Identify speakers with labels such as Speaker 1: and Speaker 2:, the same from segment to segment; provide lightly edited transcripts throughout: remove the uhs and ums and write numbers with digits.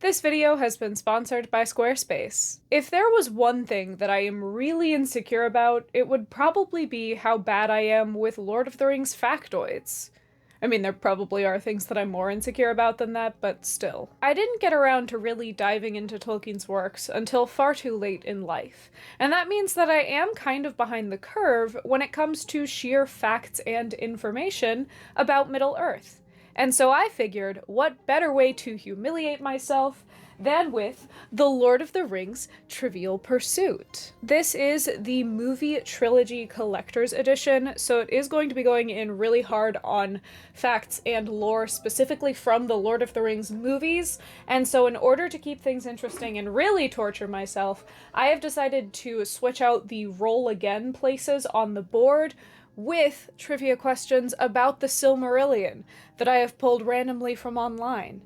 Speaker 1: This video has been sponsored by Squarespace. If there was one thing that I am really insecure about, it would probably be how bad I am with Lord of the Rings factoids. I mean, there probably are things that I'm more insecure about than that, but still. I didn't get around to really diving into Tolkien's works until far too late in life, and that means that I am kind of behind the curve when it comes to sheer facts and information about Middle-earth. And so I figured, what better way to humiliate myself than with the Lord of the Rings Trivial Pursuit. This is the movie trilogy collector's edition, so it is going to be going in really hard on facts and lore specifically from the Lord of the Rings movies, and so in order to keep things interesting and really torture myself, I have decided to switch out the roll again places on the board with trivia questions about the Silmarillion that I have pulled randomly from online.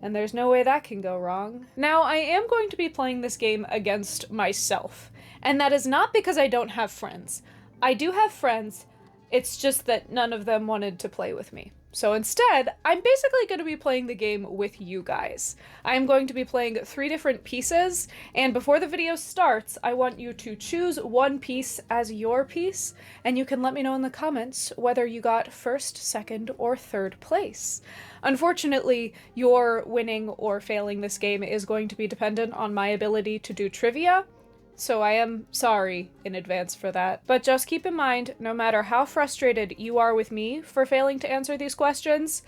Speaker 1: And there's no way that can go wrong. Now, I am going to be playing this game against myself, and that is not because I don't have friends. I do have friends, it's just that none of them wanted to play with me. So instead, I'm basically going to be playing the game with you guys. I'm going to be playing 3 different pieces, and before the video starts, I want you to choose one piece as your piece, and you can let me know in the comments whether you got first, second, or third place. Unfortunately, your winning or failing this game is going to be dependent on my ability to do trivia, so I am sorry in advance for that. But just keep in mind, no matter how frustrated you are with me for failing to answer these questions,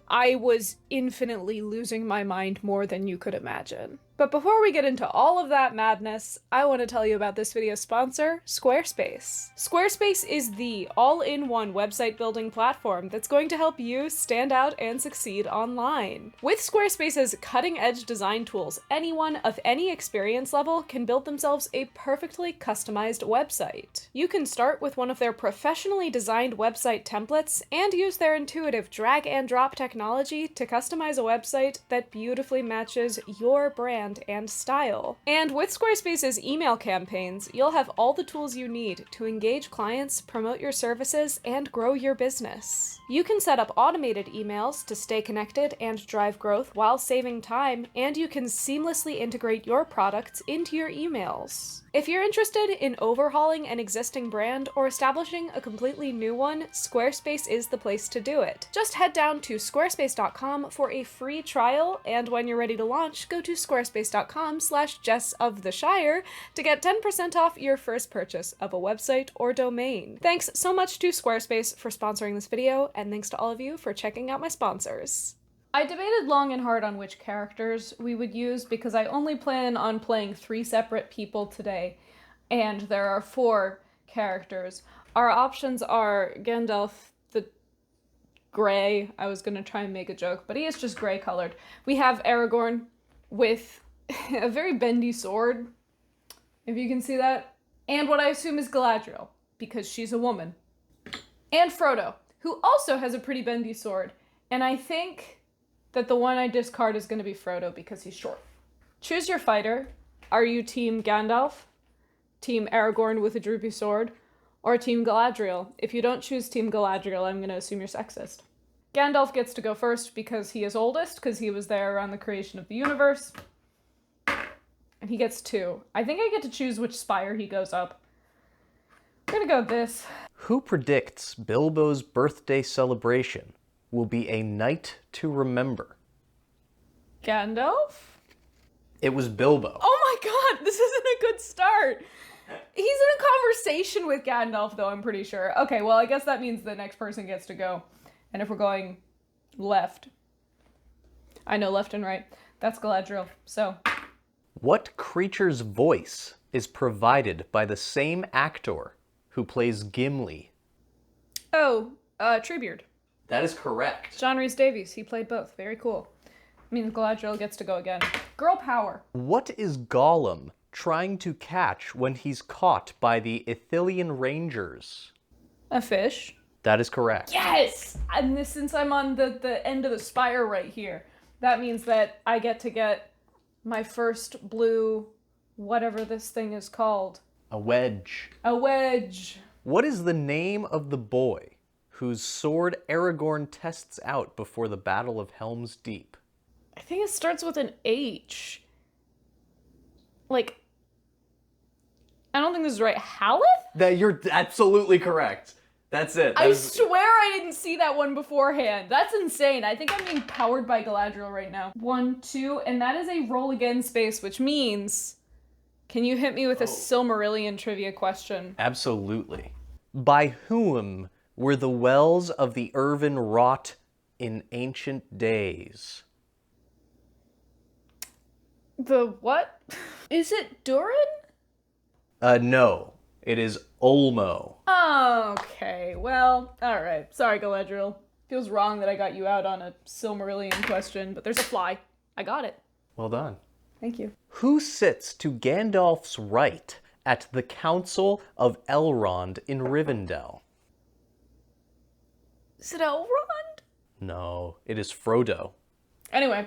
Speaker 1: I was infinitely losing my mind more than you could imagine. But before we get into all of that madness, I want to tell you about this video's sponsor, Squarespace. Squarespace is the all-in-one website building platform that's going to help you stand out and succeed online. With Squarespace's cutting-edge design tools, anyone of any experience level can build themselves a perfectly customized website. You can start with one of their professionally designed website templates and use their intuitive drag-and-drop technology to customize a website that beautifully matches your brand and style. And with Squarespace's email campaigns, you'll have all the tools you need to engage clients, promote your services, and grow your business. You can set up automated emails to stay connected and drive growth while saving time, and you can seamlessly integrate your products into your emails. If you're interested in overhauling an existing brand or establishing a completely new one, Squarespace is the place to do it. Just head down to squarespace.com for a free trial, and when you're ready to launch, go to squarespace.com/JessofTheShire to get 10% off your first purchase of a website or domain. Thanks so much to Squarespace for sponsoring this video, and thanks to all of you for checking out my sponsors. I debated long and hard on which characters we would use because I only plan on playing 3 separate people today, and there are 4 characters. Our options are Gandalf the Grey. I was gonna try and make a joke, but he is just gray colored. We have Aragorn with a very bendy sword, if you can see that, and what I assume is Galadriel, because she's a woman. And Frodo, who also has a pretty bendy sword, and I think that the one I discard is going to be Frodo because he's short. Choose your fighter. Are you Team Gandalf, Team Aragorn with a droopy sword, or Team Galadriel? If you don't choose Team Galadriel, I'm going to assume you're sexist. Gandalf gets to go first because he is oldest, because he was there around the creation of the universe. And he gets 2. I think I get to choose which spire he goes up. I'm going to go with this.
Speaker 2: Who predicts Bilbo's birthday celebration will be a night to remember?
Speaker 1: Gandalf?
Speaker 2: It was Bilbo.
Speaker 1: Oh my god, this isn't a good start. He's in a conversation with Gandalf, though, I'm pretty sure. Okay, well, I guess that means the next person gets to go. And if we're going left, I know left and right, that's Galadriel, so.
Speaker 2: What creature's voice is provided by the same actor who plays Gimli?
Speaker 1: Oh, Treebeard.
Speaker 2: That is correct.
Speaker 1: John Rhys-Davies, he played both. Very cool. Means Galadriel gets to go again. Girl power.
Speaker 2: What is Gollum trying to catch when he's caught by the Ithilien Rangers?
Speaker 1: A fish.
Speaker 2: That is correct.
Speaker 1: Yes! And this, since I'm on the end of the spire right here, that means that I get to get my first blue, whatever this thing is called.
Speaker 2: A wedge.
Speaker 1: A wedge.
Speaker 2: What is the name of the boy whose sword Aragorn tests out before the Battle of Helm's Deep?
Speaker 1: I think it starts with an H. Like, I don't think this is right. Haleth?
Speaker 2: That you're absolutely correct. That's it.
Speaker 1: I swear I didn't see that one beforehand. That's insane. I think I'm being powered by Galadriel right now. 1, 2, and that is a roll again space, which means... Can you hit me with a Silmarillion trivia question?
Speaker 2: Absolutely. By whom were the wells of the Irvin wrought in ancient days?
Speaker 1: The what? Is it Durin?
Speaker 2: No. It is Olmo.
Speaker 1: Okay, well, alright. Sorry, Galadriel. Feels wrong that I got you out on a Silmarillion question, but there's a fly. I got it.
Speaker 2: Well done.
Speaker 1: Thank you.
Speaker 2: Who sits to Gandalf's right at the Council of Elrond in Rivendell?
Speaker 1: Is it Elrond?
Speaker 2: No, it is Frodo.
Speaker 1: Anyway.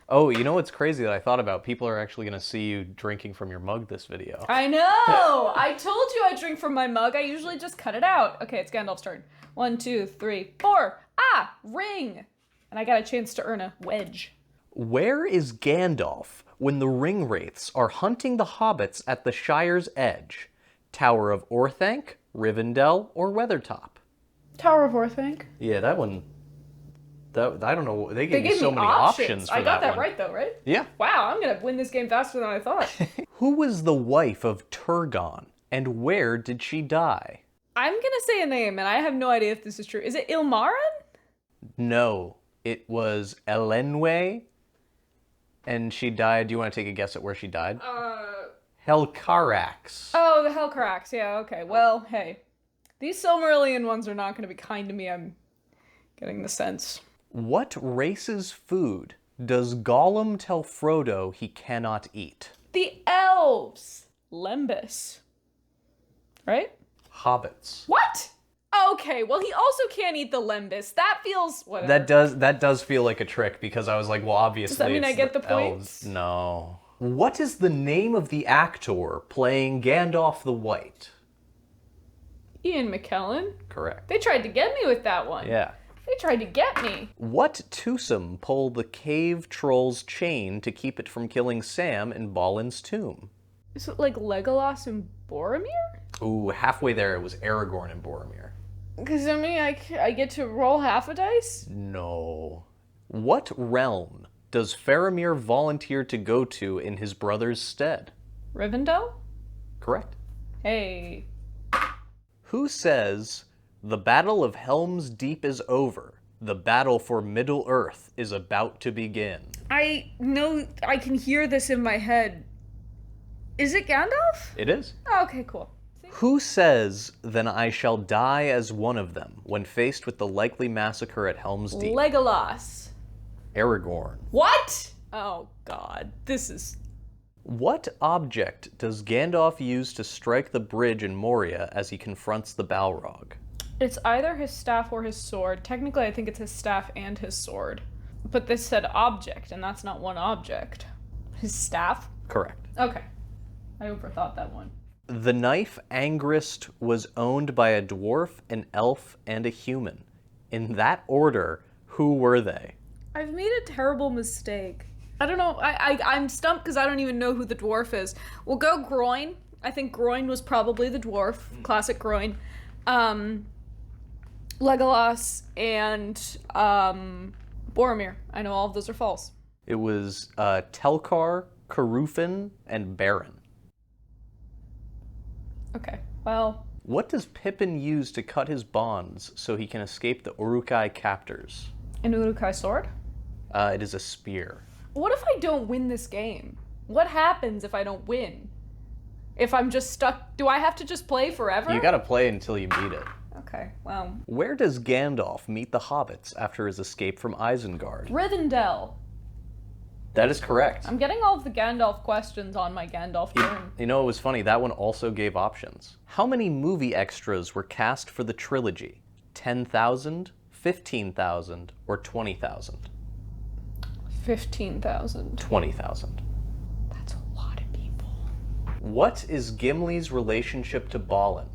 Speaker 2: Oh, you know what's crazy that I thought about? People are actually going to see you drinking from your mug this video.
Speaker 1: I know! I told you I drink from my mug. I usually just cut it out. Okay, it's Gandalf's turn. 1, 2, 3, 4. Ah! Ring! And I got a chance to earn a wedge.
Speaker 2: Where is Gandalf when the Ringwraiths are hunting the hobbits at the Shire's edge? Tower of Orthanc, Rivendell, or Weathertop?
Speaker 1: Tower of Orthanc.
Speaker 2: Yeah, that one... I don't know. They gave me
Speaker 1: gave
Speaker 2: so
Speaker 1: me
Speaker 2: many options for
Speaker 1: I got that
Speaker 2: one.
Speaker 1: right, though, right?
Speaker 2: Yeah.
Speaker 1: Wow, I'm gonna win this game faster than I thought.
Speaker 2: Who was the wife of Turgon, and where did she die?
Speaker 1: I'm gonna say a name, and I have no idea if this is true. Is it Ilmarin?
Speaker 2: No, it was Elenwe, and she died. Do you want to take a guess at where she died? Helcarax.
Speaker 1: Oh, the Hellcarax. Yeah, okay. Well, hey. These Silmarillion ones are not gonna be kind to me. I'm getting the sense.
Speaker 2: What race's food does Gollum tell Frodo he cannot eat?
Speaker 1: The elves. Lembas. Right?
Speaker 2: Hobbits.
Speaker 1: What? Okay, well, he also can't eat the Lembas. That feels... whatever.
Speaker 2: That does feel like a trick, because I was like, well, obviously
Speaker 1: Does that mean
Speaker 2: it's
Speaker 1: I get the
Speaker 2: elves.
Speaker 1: points?
Speaker 2: No. What is the name of the actor playing Gandalf the White?
Speaker 1: Ian McKellen.
Speaker 2: Correct.
Speaker 1: They tried to get me with that one.
Speaker 2: Yeah.
Speaker 1: They tried to get me.
Speaker 2: What twosome pulled the cave troll's chain to keep it from killing Sam in Balin's tomb?
Speaker 1: Is it like Legolas and Boromir?
Speaker 2: Ooh, halfway there it was Aragorn and Boromir.
Speaker 1: Because, I mean, I get to roll half a dice?
Speaker 2: No. What realm does Faramir volunteer to go to in his brother's stead?
Speaker 1: Rivendell?
Speaker 2: Correct.
Speaker 1: Hey.
Speaker 2: Who says, "The battle of Helm's Deep is over. The battle for Middle-earth is about to begin"?
Speaker 1: I know, I can hear this in my head. Is it Gandalf?
Speaker 2: It is.
Speaker 1: Oh, okay, cool.
Speaker 2: Who says, "Then I shall die as one of them," when faced with the likely massacre at Helm's Deep?
Speaker 1: Legolas.
Speaker 2: Aragorn.
Speaker 1: What? Oh, God. This is...
Speaker 2: What object does Gandalf use to strike the bridge in Moria as he confronts the Balrog?
Speaker 1: It's either his staff or his sword. Technically, I think it's his staff and his sword. But this said object, and that's not one object. His staff?
Speaker 2: Correct.
Speaker 1: Okay. I overthought that one.
Speaker 2: The knife Angrist was owned by a dwarf, an elf, and a human. In that order, who were they?
Speaker 1: I've made a terrible mistake. I don't know. I'm stumped because I don't even know who the dwarf is. We'll go Groin. I think Groin was probably the dwarf. Classic Groin. Legolas and Boromir. I know all of those are false.
Speaker 2: It was Telkar, Carufin, and Beren.
Speaker 1: Okay, well...
Speaker 2: What does Pippin use to cut his bonds so he can escape the Uruk-hai captors?
Speaker 1: An Uruk-hai sword?
Speaker 2: It is a spear.
Speaker 1: What if I don't win this game? What happens if I don't win? If I'm just stuck... Do I have to just play forever?
Speaker 2: You gotta play until you beat it.
Speaker 1: Okay, well...
Speaker 2: Where does Gandalf meet the hobbits after his escape from Isengard?
Speaker 1: Rivendell.
Speaker 2: That is correct.
Speaker 1: I'm getting all of the Gandalf questions on my Gandalf turn.
Speaker 2: You know, it was funny, that one also gave options. How many movie extras were cast for the trilogy? 10,000, 15,000, or 20,000?
Speaker 1: 15,000.
Speaker 2: 20,000.
Speaker 1: That's a lot of people.
Speaker 2: What is Gimli's relationship to Balin?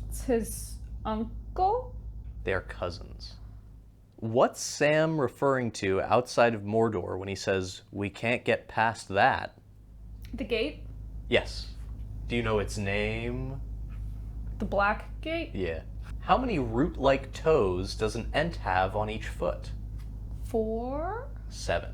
Speaker 1: It's his uncle?
Speaker 2: They are cousins. What's Sam referring to outside of Mordor when he says, "We can't get past that"?
Speaker 1: The gate?
Speaker 2: Yes. Do you know its name?
Speaker 1: The black gate?
Speaker 2: Yeah. How many root-like toes does an ent have on each foot?
Speaker 1: 4?
Speaker 2: 7.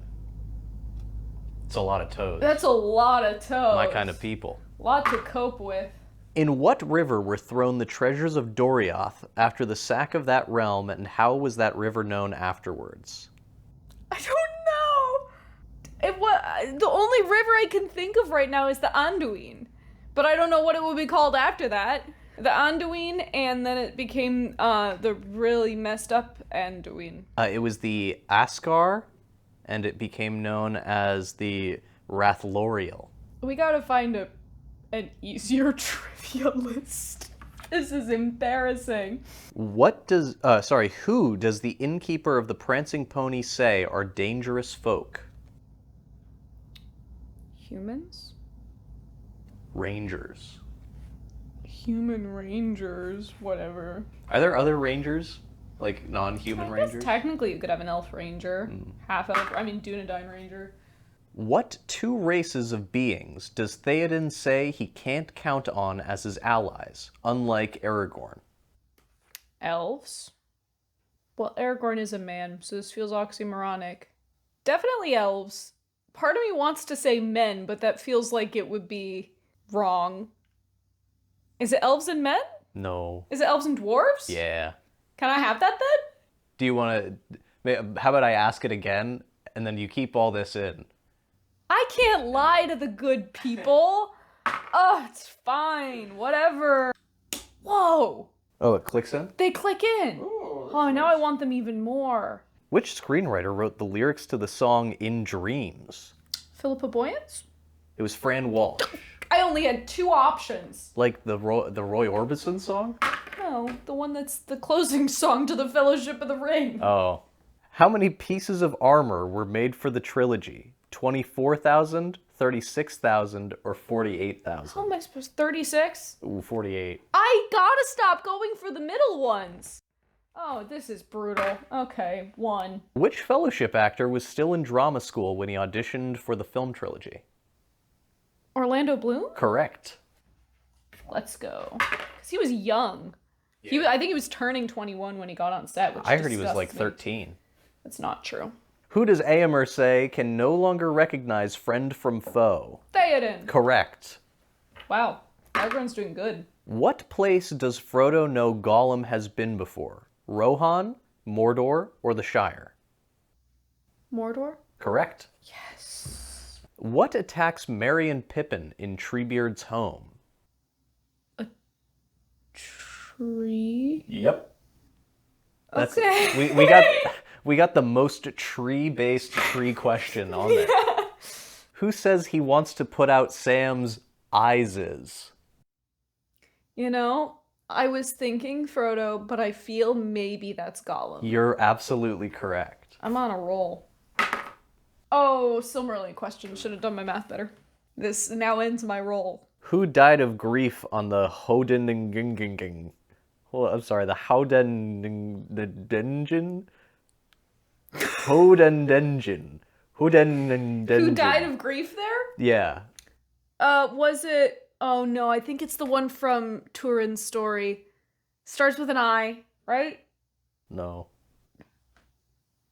Speaker 2: It's a lot of toes.
Speaker 1: That's a lot of toes.
Speaker 2: My kind of people.
Speaker 1: Lot to cope with.
Speaker 2: In what river were thrown the treasures of Doriath after the sack of that realm, and how was that river known afterwards?
Speaker 1: I don't know. The only river I can think of right now is the Anduin, but I don't know what it will be called after that. The Anduin, and then it became the really messed up Anduin.
Speaker 2: It was the Ascar, and it became known as the Rathloriel.
Speaker 1: We gotta find an easier trivia list. This is embarrassing.
Speaker 2: Who does the innkeeper of the Prancing Pony say are dangerous folk?
Speaker 1: Humans?
Speaker 2: Rangers.
Speaker 1: Human rangers, whatever.
Speaker 2: Are there other rangers? Like non-human
Speaker 1: I guess
Speaker 2: rangers?
Speaker 1: technically you could have an elf ranger. Half elf, Dunedain ranger.
Speaker 2: What 2 races of beings does Theoden say he can't count on as his allies, unlike Aragorn?
Speaker 1: Elves? Well, Aragorn is a man, so this feels oxymoronic. Definitely elves. Part of me wants to say men, but that feels like it would be wrong. Is it elves and men?
Speaker 2: No.
Speaker 1: Is it elves and dwarves?
Speaker 2: Yeah.
Speaker 1: Can I have that then?
Speaker 2: Do you want to... How about I ask it again, and then you keep all this in?
Speaker 1: I can't lie to the good people. Oh, it's fine. Whatever. Whoa.
Speaker 2: Oh, it clicks in?
Speaker 1: They click in. Oh, now I want them even more.
Speaker 2: Which screenwriter wrote the lyrics to the song In Dreams?
Speaker 1: Philippa Boyens?
Speaker 2: It was Fran Walsh.
Speaker 1: I only had 2 options.
Speaker 2: Like the Roy Orbison song?
Speaker 1: No, the one that's the closing song to the Fellowship of the Ring.
Speaker 2: Oh. How many pieces of armor were made for the trilogy? 24,000, 36,000, or 48,000?
Speaker 1: How am I supposed 36?
Speaker 2: Ooh, 48.
Speaker 1: I gotta stop going for the middle ones. Oh, this is brutal. Okay, 1.
Speaker 2: Which Fellowship actor was still in drama school when he auditioned for the film trilogy?
Speaker 1: Orlando Bloom?
Speaker 2: Correct.
Speaker 1: Let's go. Because he was young. Yeah. I think he was turning 21 when he got on set, which
Speaker 2: I heard he was like
Speaker 1: disgusts me.
Speaker 2: 13.
Speaker 1: That's not true.
Speaker 2: Who does Éomer say can no longer recognize friend from foe?
Speaker 1: Theoden!
Speaker 2: Correct.
Speaker 1: Wow. Aragorn's doing good.
Speaker 2: What place does Frodo know Gollum has been before? Rohan, Mordor, or the Shire?
Speaker 1: Mordor?
Speaker 2: Correct.
Speaker 1: Yes.
Speaker 2: What attacks Merry and Pippin in Treebeard's home?
Speaker 1: A tree?
Speaker 2: Yep. That's,
Speaker 1: okay.
Speaker 2: we got the most tree-based tree question on there. Yeah. Who says he wants to put out Sam's eyes?
Speaker 1: You know, I was thinking Frodo, but I feel maybe that's Gollum.
Speaker 2: You're absolutely correct.
Speaker 1: I'm on a roll. Oh, Silmarillion question. Should have done my math better. This now ends my roll.
Speaker 2: Who died of grief on the Hodenenginging? Oh, I'm sorry, the Hodendengen? Hodendengen. Hodendengen.
Speaker 1: Who died of grief there?
Speaker 2: Yeah.
Speaker 1: Was it... Oh, no, I think it's the one from Turin's story. Starts with an I, right?
Speaker 2: No.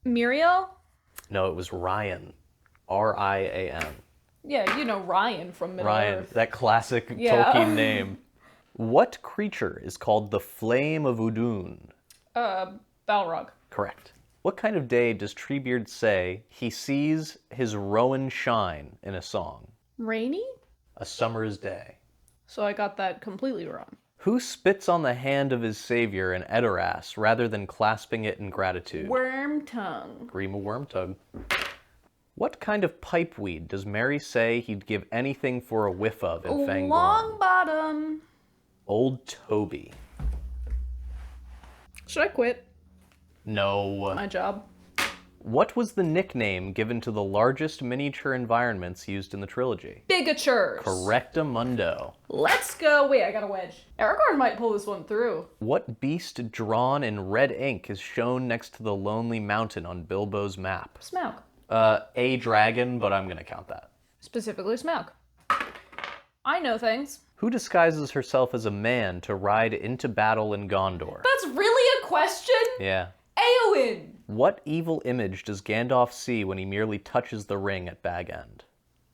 Speaker 1: Muriel?
Speaker 2: No, it was Ryan. R-I-A-N.
Speaker 1: Yeah, you know Ryan from Middle
Speaker 2: Ryan,
Speaker 1: Earth.
Speaker 2: that classic Tolkien name. What creature is called the Flame of Udun?
Speaker 1: Balrog.
Speaker 2: Correct. What kind of day does Treebeard say he sees his Rowan shine in a song?
Speaker 1: Rainy?
Speaker 2: A summer's day.
Speaker 1: So I got that completely wrong.
Speaker 2: Who spits on the hand of his savior in Edoras rather than clasping it in gratitude?
Speaker 1: Wormtongue.
Speaker 2: Grima Wormtongue. What kind of pipeweed does Merry say he'd give anything for a whiff of in Fangorn?
Speaker 1: Longbottom.
Speaker 2: Old Toby.
Speaker 1: Should I quit
Speaker 2: No.
Speaker 1: my job?
Speaker 2: What was the nickname given to the largest miniature environments used in the trilogy?
Speaker 1: Bigatures.
Speaker 2: Correctamundo.
Speaker 1: Let's go. Wait, I got a wedge. Aragorn might pull this one through.
Speaker 2: What beast drawn in red ink is shown next to the Lonely Mountain on Bilbo's map?
Speaker 1: Smaug.
Speaker 2: A dragon, but I'm gonna count that.
Speaker 1: Specifically Smaug. I know things.
Speaker 2: Who disguises herself as a man to ride into battle in Gondor?
Speaker 1: That's really a question?
Speaker 2: Yeah.
Speaker 1: Eowyn.
Speaker 2: What evil image does Gandalf see when he merely touches the ring at Bag End?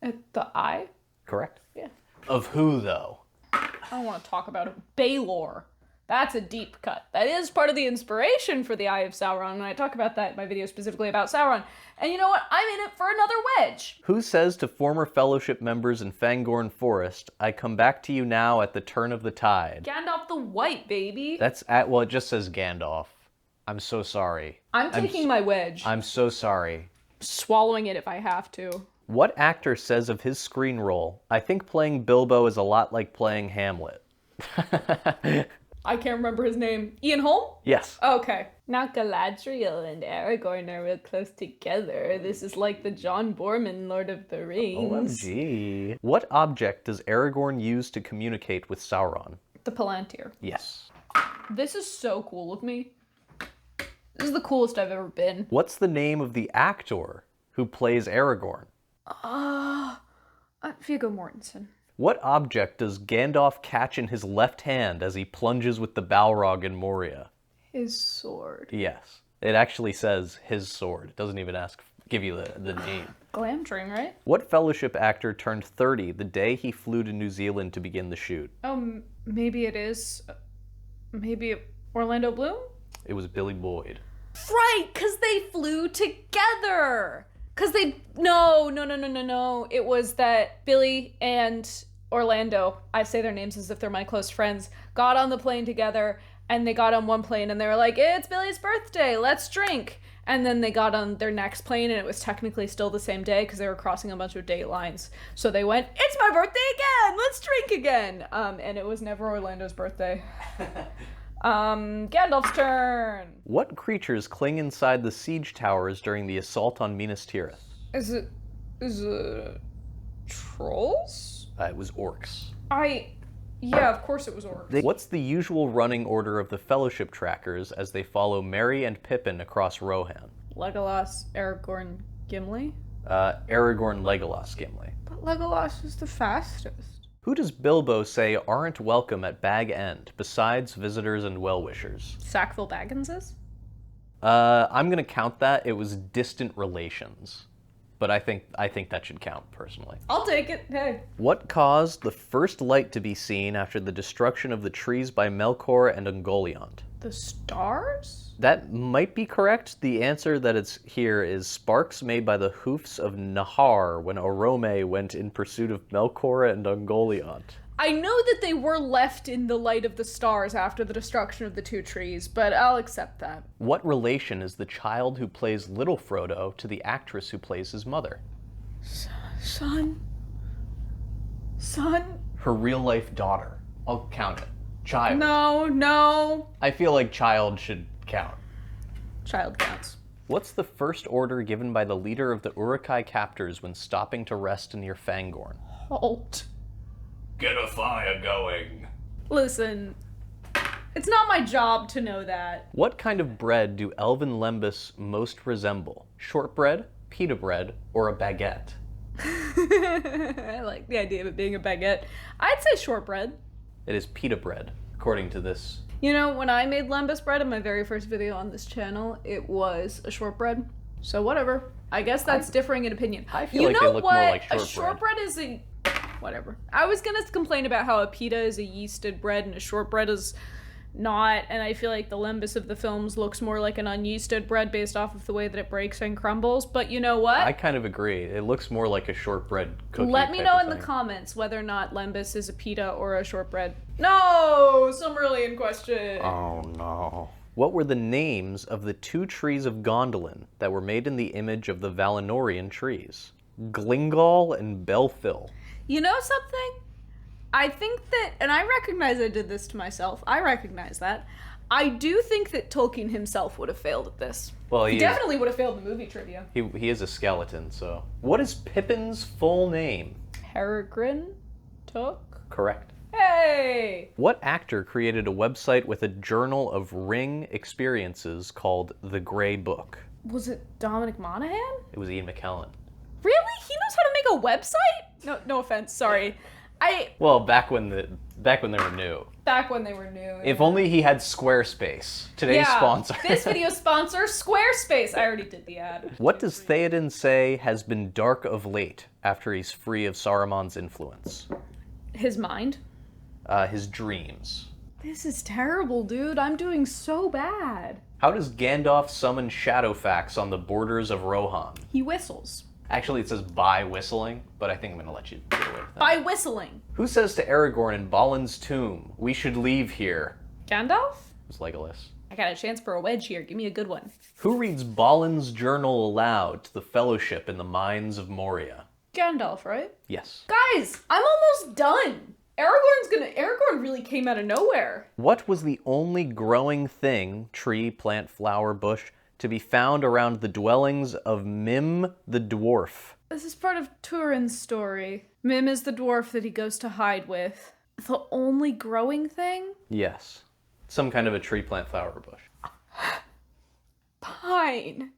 Speaker 1: At the eye?
Speaker 2: Correct?
Speaker 1: Yeah.
Speaker 2: Of who, though?
Speaker 1: I don't want to talk about it. Baelor. That's a deep cut. That is part of the inspiration for the Eye of Sauron, and I talk about that in my video specifically about Sauron. And you know what? I'm in it for another wedge.
Speaker 2: Who says to former Fellowship members in Fangorn Forest, I come back to you now at the turn of the tide?
Speaker 1: Gandalf the White, baby.
Speaker 2: Well, it just says Gandalf. I'm so sorry.
Speaker 1: I'm taking my wedge.
Speaker 2: I'm so sorry.
Speaker 1: Swallowing it if I have to.
Speaker 2: What actor says of his screen role, I think playing Bilbo is a lot like playing Hamlet?
Speaker 1: I can't remember his name. Ian Holm?
Speaker 2: Yes.
Speaker 1: Okay. Now Galadriel and Aragorn are real close together. This is like the John Boorman Lord of the Rings.
Speaker 2: OMG. What object does Aragorn use to communicate with Sauron?
Speaker 1: The Palantir.
Speaker 2: Yes.
Speaker 1: This is so cool of me. This is the coolest I've ever been.
Speaker 2: What's the name of the actor who plays Aragorn?
Speaker 1: Viggo Mortensen.
Speaker 2: What object does Gandalf catch in his left hand as he plunges with the Balrog in Moria?
Speaker 1: His sword.
Speaker 2: Yes. It actually says his sword. It doesn't even give you the name.
Speaker 1: Glamdring, right?
Speaker 2: What Fellowship actor turned 30 the day he flew to New Zealand to begin the shoot?
Speaker 1: Oh, maybe it is. Maybe Orlando Bloom?
Speaker 2: It was Billy Boyd.
Speaker 1: Right, because they flew together. No. It was that Billy and Orlando, I say their names as if they're my close friends, got on the plane together, and they got on one plane and they were like, it's Billy's birthday, let's drink. And then they got on their next plane and it was technically still the same day because they were crossing a bunch of date lines. So they went, it's my birthday again, let's drink again. And it was never Orlando's birthday. Gandalf's turn.
Speaker 2: What creatures cling inside the siege towers during the assault on Minas Tirith?
Speaker 1: Is it trolls?
Speaker 2: It was orcs.
Speaker 1: Yeah, of course it was orcs.
Speaker 2: What's the usual running order of the Fellowship trackers as they follow Merry and Pippin across Rohan?
Speaker 1: Legolas, Aragorn, Gimli?
Speaker 2: Aragorn, Legolas, Gimli.
Speaker 1: But Legolas is the fastest.
Speaker 2: Who does Bilbo say aren't welcome at Bag End, besides visitors and well-wishers?
Speaker 1: Sackville Bagginses?
Speaker 2: I'm gonna count that. It was distant relations. But I think that should count, personally.
Speaker 1: I'll take it, hey.
Speaker 2: What caused the first light to be seen after the destruction of the trees by Melkor and Ungoliant?
Speaker 1: The stars?
Speaker 2: That might be correct. The answer that it's here is sparks made by the hoofs of Nahar when Orome went in pursuit of Melkor and Ungoliant.
Speaker 1: I know that they were left in the light of the stars after the destruction of the two trees, but I'll accept that.
Speaker 2: What relation is the child who plays Little Frodo to the actress who plays his mother?
Speaker 1: Son?
Speaker 2: Her real-life daughter. I'll count it. Child.
Speaker 1: No.
Speaker 2: I feel like child should count.
Speaker 1: Child counts.
Speaker 2: What's the first order given by the leader of the Uruk-hai captors when stopping to rest near Fangorn?
Speaker 1: Halt.
Speaker 2: Get a fire going.
Speaker 1: Listen, it's not my job to know that.
Speaker 2: What kind of bread do elven lembas most resemble? Shortbread, pita bread, or a baguette?
Speaker 1: I like the idea of it being a baguette. I'd say shortbread.
Speaker 2: It is pita bread, according to this.
Speaker 1: You know, when I made lembas bread in my very first video on this channel, it was a shortbread. So whatever. I guess that's differing in opinion.
Speaker 2: I feel like they look more like shortbread.
Speaker 1: A shortbread is a... Whatever. I was gonna complain about how a pita is a yeasted bread and a shortbread is not, and I feel like the lembas of the films looks more like an unyeasted bread based off of the way that it breaks and crumbles, but you know what?
Speaker 2: I kind of agree. It looks more like a shortbread cookie.
Speaker 1: Let me know in the comments whether or not lembas is a pita or a shortbread. No! Silmarillion question!
Speaker 2: Oh no. What were the names of the two trees of Gondolin that were made in the image of the Valinorian trees? Glingol and Belfil.
Speaker 1: You know something? I think that, and I recognize I did this to myself, I recognize that. I do think that Tolkien himself would have failed at this.
Speaker 2: Well,
Speaker 1: He definitely would have failed the movie trivia.
Speaker 2: he is a skeleton, so. What is Pippin's full name?
Speaker 1: Aragorn took?
Speaker 2: Correct.
Speaker 1: Hey!
Speaker 2: What actor created a website with a journal of ring experiences called The Grey Book?
Speaker 1: Was it Dominic Monaghan?
Speaker 2: It was Ian McKellen.
Speaker 1: Really? He knows how to make a website? No offense, sorry.
Speaker 2: Well, back when they were new.
Speaker 1: Back when they were new.
Speaker 2: If only he had Squarespace. Today's sponsor.
Speaker 1: This video sponsor, Squarespace. I already did the ad.
Speaker 2: What does Theoden say has been dark of late after he's free of Saruman's influence?
Speaker 1: His mind.
Speaker 2: His dreams.
Speaker 1: This is terrible, dude. I'm doing so bad.
Speaker 2: How does Gandalf summon Shadowfax on the borders of Rohan?
Speaker 1: He whistles.
Speaker 2: Actually, it says by whistling, but I think I'm going to let you get away with that.
Speaker 1: By whistling.
Speaker 2: Who says to Aragorn in Balin's tomb, "We should leave here"?
Speaker 1: Gandalf?
Speaker 2: It's Legolas.
Speaker 1: I got a chance for a wedge here. Give me a good one.
Speaker 2: Who reads Balin's journal aloud to the Fellowship in the mines of Moria?
Speaker 1: Gandalf, right?
Speaker 2: Yes.
Speaker 1: Guys, I'm almost done. Aragorn really came out of nowhere.
Speaker 2: What was the only growing thing, tree, plant, flower, bush, to be found around the dwellings of Mim the dwarf?
Speaker 1: This is part of Turin's story. Mim is the dwarf that he goes to hide with. The only growing thing?
Speaker 2: Yes. Some kind of a tree, plant, flower, bush.
Speaker 1: Pine.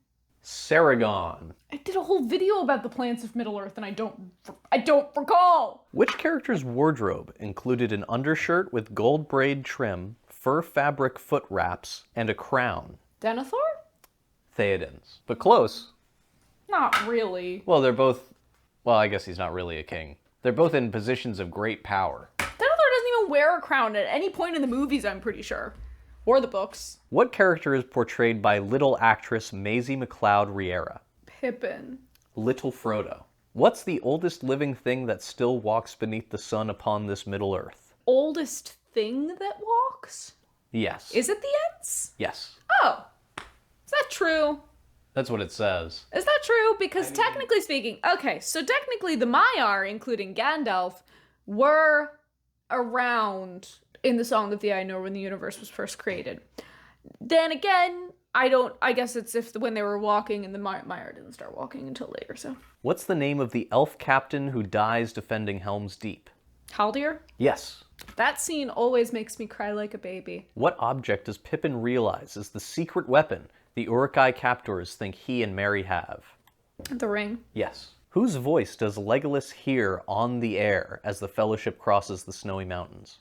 Speaker 2: Saragon.
Speaker 1: I did a whole video about the plants of Middle-earth and I don't recall.
Speaker 2: Which character's wardrobe included an undershirt with gold braid trim, fur fabric foot wraps, and a crown?
Speaker 1: Denethor?
Speaker 2: Theoden's. But close.
Speaker 1: Not really.
Speaker 2: Well, I guess he's not really a king. They're both in positions of great power.
Speaker 1: Denethor doesn't even wear a crown at any point in the movies, I'm pretty sure. Or the books.
Speaker 2: What character is portrayed by little actress Maisie McLeod Riera?
Speaker 1: Pippin.
Speaker 2: Little Frodo. What's the oldest living thing that still walks beneath the sun upon this Middle Earth?
Speaker 1: Oldest thing that walks?
Speaker 2: Yes.
Speaker 1: Is it the Ents?
Speaker 2: Yes.
Speaker 1: Oh. Is that true?
Speaker 2: That's what it says.
Speaker 1: Is that true? Because technically speaking, okay, so technically the Maiar, including Gandalf, were around in the Song of the Ainur when the universe was first created. Then again, I guess it's when they were walking and the Maiar didn't start walking until later, so.
Speaker 2: What's the name of the elf captain who dies defending Helm's Deep?
Speaker 1: Haldir?
Speaker 2: Yes.
Speaker 1: That scene always makes me cry like a baby.
Speaker 2: What object does Pippin realize is the secret weapon the Uruk-hai captors think he and Merry have?
Speaker 1: The ring.
Speaker 2: Yes. Whose voice does Legolas hear on the air as the Fellowship crosses the snowy mountains?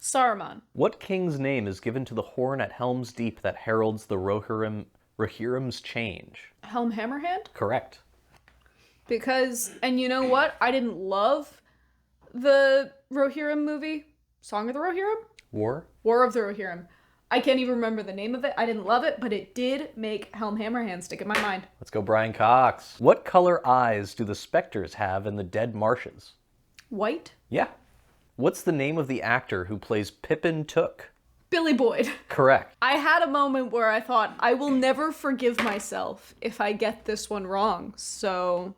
Speaker 1: Saruman.
Speaker 2: What king's name is given to the horn at Helm's Deep that heralds the Rohirrim's change?
Speaker 1: Helm Hammerhand?
Speaker 2: Correct.
Speaker 1: Because, and you know what? I didn't love the Rohirrim movie. Song of the Rohirrim?
Speaker 2: War
Speaker 1: of the Rohirrim. I can't even remember the name of it. I didn't love it, but it did make Helm Hammerhand stick in my mind.
Speaker 2: Let's go Brian Cox. What color eyes do the specters have in the Dead Marshes?
Speaker 1: White?
Speaker 2: Yeah. What's the name of the actor who plays Pippin Took?
Speaker 1: Billy Boyd.
Speaker 2: Correct.
Speaker 1: I had a moment where I thought, I will never forgive myself if I get this one wrong. So,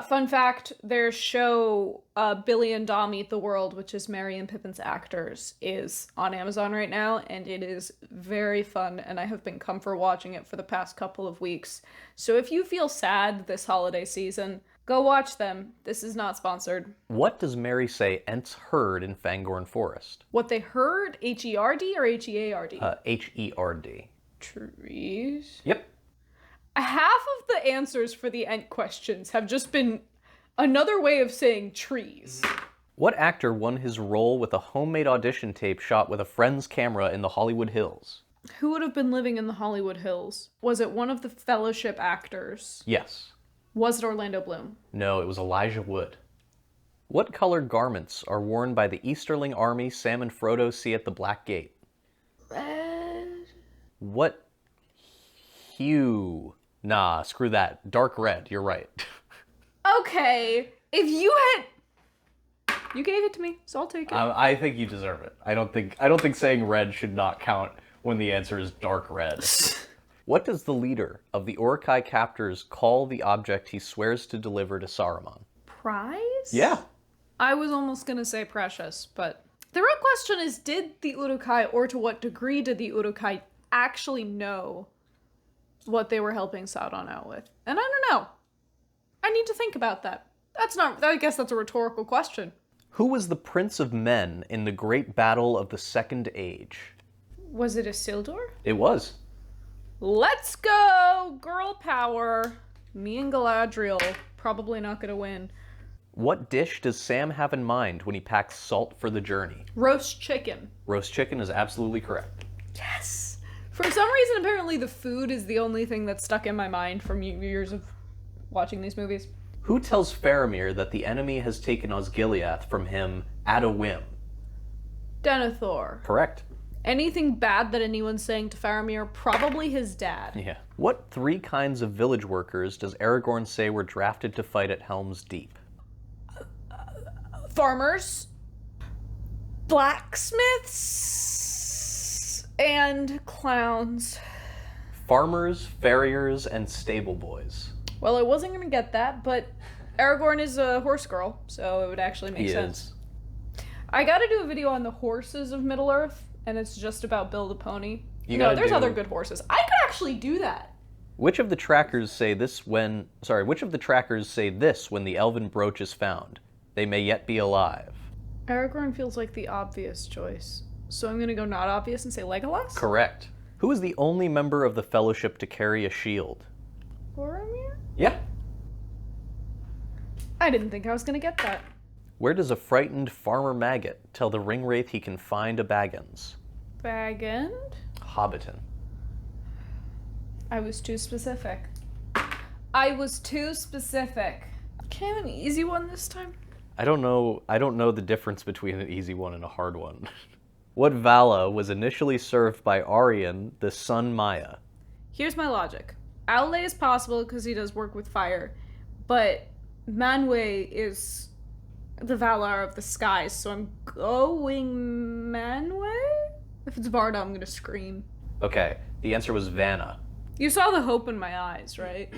Speaker 1: fun fact, their show, Billy and Dom Eat the World, which is Merry and Pippin's actors, is on Amazon right now, and it is very fun, and I have been comfort watching it for the past couple of weeks. So if you feel sad this holiday season, go watch them. This is not sponsored.
Speaker 2: What does Merry say Ents heard in Fangorn Forest?
Speaker 1: What they heard, H-E-R-D or H-E-A-R-D?
Speaker 2: H-E-R-D.
Speaker 1: Trees?
Speaker 2: Yep.
Speaker 1: Half of the answers for the Ent questions have just been another way of saying trees.
Speaker 2: What actor won his role with a homemade audition tape shot with a friend's camera in the Hollywood Hills?
Speaker 1: Who would have been living in the Hollywood Hills? Was it one of the Fellowship actors?
Speaker 2: Yes.
Speaker 1: Was it Orlando Bloom?
Speaker 2: No, it was Elijah Wood. What color garments are worn by the Easterling army Sam and Frodo see at the Black Gate?
Speaker 1: Red.
Speaker 2: What hue? Nah, screw that. Dark red, you're right.
Speaker 1: Okay, if you had... You gave it to me, so I'll take it.
Speaker 2: I think you deserve it. I don't think saying red should not count when the answer is dark red. What does the leader of the Uruk-hai captors call the object he swears to deliver to Saruman?
Speaker 1: Prize?
Speaker 2: Yeah.
Speaker 1: I was almost gonna say precious, but... The real question is, did the Uruk-hai, or to what degree did the Uruk-hai actually know what they were helping Sauron out with. And I don't know. I need to think about that. I guess that's a rhetorical question.
Speaker 2: Who was the Prince of Men in the Great Battle of the Second Age?
Speaker 1: Was it Isildur?
Speaker 2: It was.
Speaker 1: Let's go! Girl power. Me and Galadriel. Probably not gonna win.
Speaker 2: What dish does Sam have in mind when he packs salt for the journey?
Speaker 1: Roast chicken.
Speaker 2: Roast chicken is absolutely correct.
Speaker 1: Yes! For some reason, apparently the food is the only thing that's stuck in my mind from years of watching these movies.
Speaker 2: Who tells Faramir that the enemy has taken Osgiliath from him at a whim?
Speaker 1: Denethor.
Speaker 2: Correct.
Speaker 1: Anything bad that anyone's saying to Faramir, probably his dad.
Speaker 2: Yeah. What 3 kinds of village workers does Aragorn say were drafted to fight at Helm's Deep?
Speaker 1: Farmers, blacksmiths, and clowns.
Speaker 2: Farmers, farriers, and stable boys.
Speaker 1: Well, I wasn't going to get that, but Aragorn is a horse girl, so it would actually make sense. I got to do a video on the horses of Middle-earth, and it's just about Bill the Pony. There's other good horses. I could actually do that.
Speaker 2: Which of the trackers say this when the elven brooch is found? They may yet be alive.
Speaker 1: Aragorn feels like the obvious choice, so I'm going to go not obvious and say Legolas?
Speaker 2: Correct. Who is the only member of the Fellowship to carry a shield?
Speaker 1: Boromir?
Speaker 2: Yeah.
Speaker 1: I didn't think I was going to get that.
Speaker 2: Where does a frightened farmer maggot tell the ringwraith he can find a Baggins?
Speaker 1: Baggins?
Speaker 2: Hobbiton.
Speaker 1: I was too specific. Can I have an easy one this time?
Speaker 2: I don't know the difference between an easy one and a hard one. What Vala was initially served by Aryan, the sun Maya?
Speaker 1: Here's my logic. Aule is possible because he does work with fire, but Manwë is the Valar of the skies, so I'm going Manwë? If it's Varda, I'm gonna scream.
Speaker 2: Okay, the answer was Vanna.
Speaker 1: You saw the hope in my eyes, right?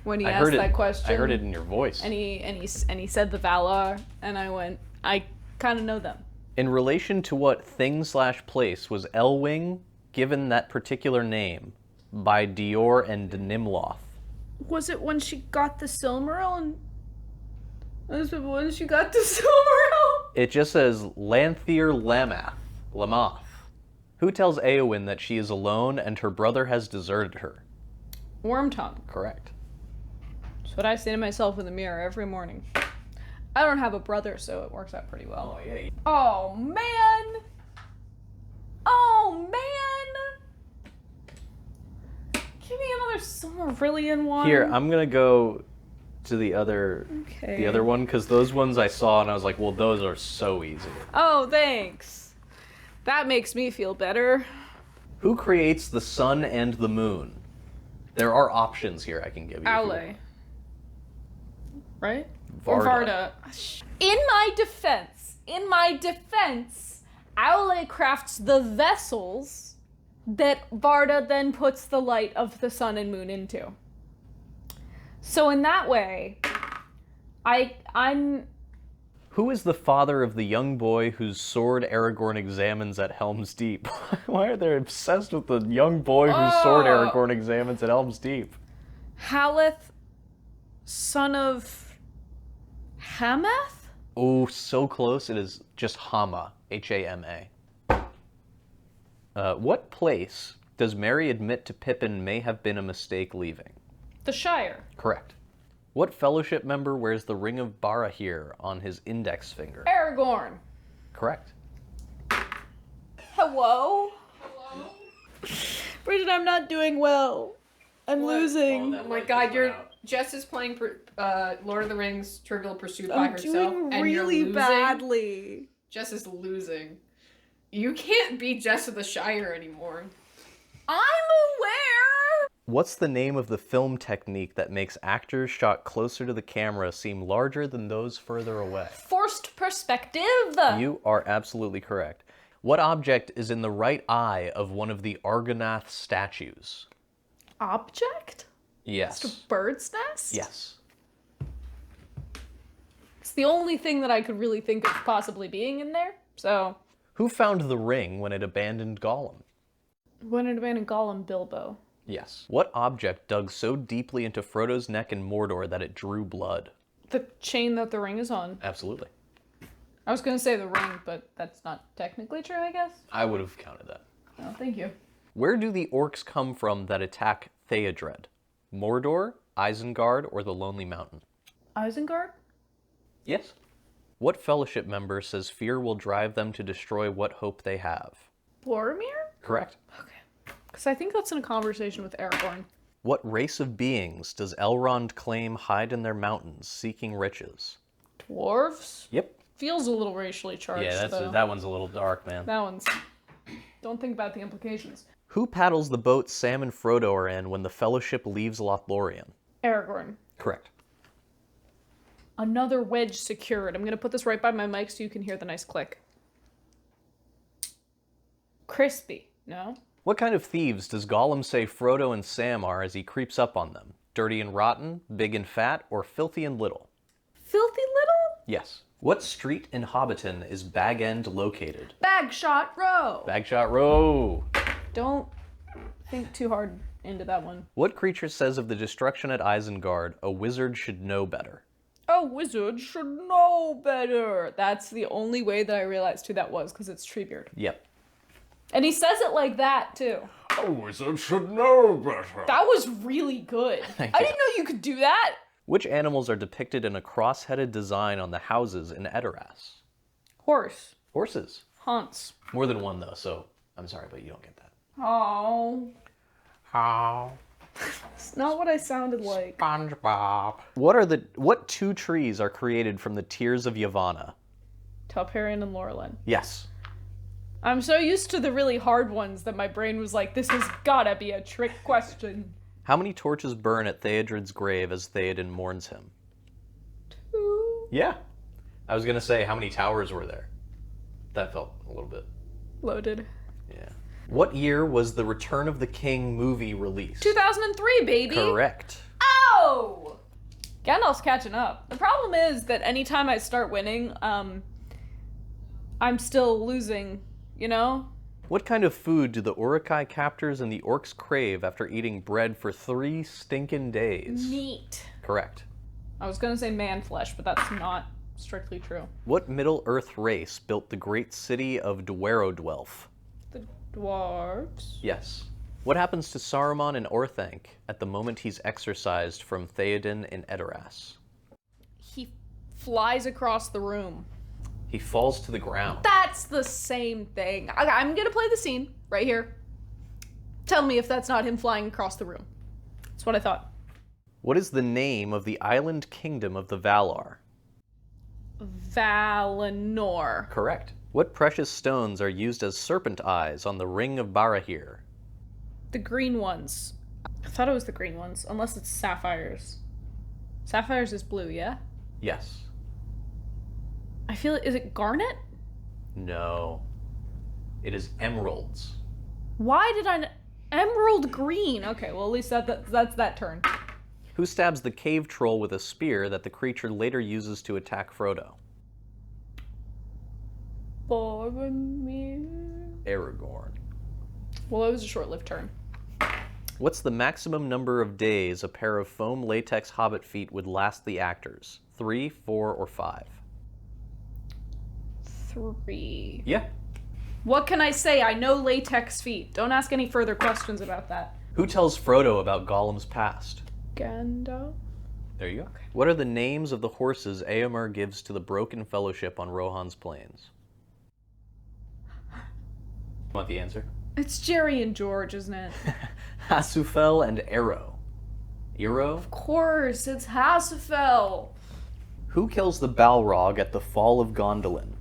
Speaker 1: When he asked that question.
Speaker 2: I heard it in your voice.
Speaker 1: And he said the Valar, and I went, I kind of know them.
Speaker 2: In relation to what thing/place was Elwing given that particular name by Dior and Nimloth?
Speaker 1: Was it when she got the Silmarillion?
Speaker 2: It just says Lanthier Lamath. Who tells Éowyn that she is alone and her brother has deserted her?
Speaker 1: Wormtongue.
Speaker 2: Correct.
Speaker 1: That's what I say to myself in the mirror every morning. I don't have a brother, so it works out pretty well.
Speaker 2: Oh, yeah.
Speaker 1: Oh, man! Oh, man! Give me another Silmarillion one.
Speaker 2: Here, I'm gonna go to the other one, because those ones I saw and I was like, well, those are so easy.
Speaker 1: Oh, thanks. That makes me feel better.
Speaker 2: Who creates the sun and the moon? There are options here I can give you.
Speaker 1: Aule. Right?
Speaker 2: Varda.
Speaker 1: Or Varda. In my defense, Aule crafts the vessels that Varda then puts the light of the sun and moon into. So in that way, I'm...
Speaker 2: Who is the father of the young boy whose sword Aragorn examines at Helm's Deep? Why are they obsessed with the young boy whose sword Aragorn examines at Helm's Deep?
Speaker 1: Haleth, son of Hamath?
Speaker 2: Oh, so close. It is just Hama, H-A-M-A. What place does Merry admit to Pippin may have been a mistake leaving?
Speaker 1: The Shire.
Speaker 2: Correct. What Fellowship member wears the Ring of Barahir on his index finger?
Speaker 1: Aragorn.
Speaker 2: Correct.
Speaker 1: Hello? Bridget, I'm not doing well. I'm losing.
Speaker 3: Oh my god, Jess is playing Lord of the Rings Trivial Pursuit by herself.
Speaker 1: I'm doing
Speaker 3: and you're
Speaker 1: really
Speaker 3: losing.
Speaker 1: badly.
Speaker 3: Jess is losing. You can't be Jess of the Shire anymore.
Speaker 1: I'm aware!
Speaker 2: What's the name of the film technique that makes actors shot closer to the camera seem larger than those further away?
Speaker 1: Forced perspective!
Speaker 2: You are absolutely correct. What object is in the right eye of one of the Argonath statues?
Speaker 1: Object?
Speaker 2: Yes.
Speaker 1: It's a bird's nest?
Speaker 2: Yes.
Speaker 1: It's the only thing that I could really think of possibly being in there, so...
Speaker 2: Who found the ring when it abandoned Gollum?
Speaker 1: When it abandoned Gollum, Bilbo.
Speaker 2: Yes. What object dug so deeply into Frodo's neck in Mordor that it drew blood?
Speaker 1: The chain that the ring is on.
Speaker 2: Absolutely.
Speaker 1: I was going to say the ring, but that's not technically true, I guess.
Speaker 2: I would have counted that.
Speaker 1: Oh, thank you.
Speaker 2: Where do the orcs come from that attack Theodred? Mordor, Isengard, or the Lonely Mountain?
Speaker 1: Isengard?
Speaker 2: Yes. What fellowship member says fear will drive them to destroy what hope they have?
Speaker 1: Boromir?
Speaker 2: Correct.
Speaker 1: Okay. Because I think that's in a conversation with Aragorn.
Speaker 2: What race of beings does Elrond claim hide in their mountains seeking riches?
Speaker 1: Dwarves?
Speaker 2: Yep.
Speaker 1: Feels a little racially charged,
Speaker 2: Yeah,
Speaker 1: though.
Speaker 2: that one's a little dark, man.
Speaker 1: That one's... Don't think about the implications.
Speaker 2: Who paddles the boat Sam and Frodo are in when the Fellowship leaves Lothlorien?
Speaker 1: Aragorn.
Speaker 2: Correct.
Speaker 1: Another wedge secured. I'm going to put this right by my mic so you can hear the nice click. Crispy. No?
Speaker 2: What kind of thieves does Gollum say Frodo and Sam are as he creeps up on them? Dirty and rotten, big and fat, or filthy and little?
Speaker 1: Filthy little?
Speaker 2: Yes. What street in Hobbiton is Bag End located?
Speaker 1: Bagshot Row.
Speaker 2: Bagshot Row.
Speaker 1: Don't think too hard into that one.
Speaker 2: What creature says of the destruction at Isengard, a wizard should know better?
Speaker 1: A wizard should know better. That's the only way that I realized who that was, because it's Treebeard.
Speaker 2: Yep.
Speaker 1: And he says it like that, too.
Speaker 4: A wizard should know better.
Speaker 1: That was really good. I didn't know you could do that.
Speaker 2: Which animals are depicted in a cross-headed design on the houses in Edoras?
Speaker 1: Horse.
Speaker 2: Horses.
Speaker 1: Hunts.
Speaker 2: More than one, though, so I'm sorry, but you don't get that.
Speaker 1: Oh.
Speaker 4: How?
Speaker 1: It's not what I sounded like.
Speaker 4: SpongeBob.
Speaker 2: What two trees are created from the tears of Yavanna?
Speaker 1: Telperion and Laurelin.
Speaker 2: Yes.
Speaker 1: I'm so used to the really hard ones that my brain was like, this has gotta be a trick question.
Speaker 2: How many torches burn at Theodred's grave as Theoden mourns him?
Speaker 1: 2.
Speaker 2: Yeah. I was gonna say, how many towers were there? That felt a little bit...
Speaker 1: Loaded.
Speaker 2: Yeah. What year was the Return of the King movie released?
Speaker 1: 2003, baby!
Speaker 2: Correct.
Speaker 1: Oh! Gandalf's catching up. The problem is that anytime I start winning, I'm still losing, you know?
Speaker 2: What kind of food do the Uruk-hai captors and the orcs crave after eating bread for 3 stinking days?
Speaker 1: Meat.
Speaker 2: Correct.
Speaker 1: I was gonna say man flesh, but that's not strictly true.
Speaker 2: What Middle-earth race built the great city of Dwerodwelf?
Speaker 1: The dwarves.
Speaker 2: Yes. What happens to Saruman and Orthanc at the moment he's exorcised from Theoden in Edoras?
Speaker 1: He flies across the room.
Speaker 2: He falls to the ground.
Speaker 1: That's the same thing. I'm gonna play the scene right here. Tell me if that's not him flying across the room. That's what I thought.
Speaker 2: What is the name of the island kingdom of the Valar?
Speaker 1: Valinor.
Speaker 2: Correct. What precious stones are used as serpent eyes on the Ring of Barahir?
Speaker 1: The green ones. I thought it was the green ones, unless it's sapphires. Sapphires is blue, yeah?
Speaker 2: Yes.
Speaker 1: I feel is it garnet?
Speaker 2: No. It is emeralds.
Speaker 1: Why did emerald green? Okay, well at least that's that turn.
Speaker 2: Who stabs the cave troll with a spear that the creature later uses to attack Frodo?
Speaker 1: Boromir.
Speaker 2: Aragorn.
Speaker 1: Well, it was a short-lived turn.
Speaker 2: What's the maximum number of days a pair of foam latex hobbit feet would last the actors? 3, 4, or 5?
Speaker 1: 3.
Speaker 2: Yeah.
Speaker 1: What can I say? I know latex feet. Don't ask any further questions about that.
Speaker 2: Who tells Frodo about Gollum's past?
Speaker 1: Gandalf.
Speaker 2: There you go. Okay. What are the names of the horses Éomer gives to the Broken Fellowship on Rohan's Plains? Want the answer?
Speaker 1: It's Jerry and George, isn't it?
Speaker 2: Hasufel and Arrow. Eero?
Speaker 1: Of course, it's Hasafel.
Speaker 2: Who kills the Balrog at the Fall of Gondolin?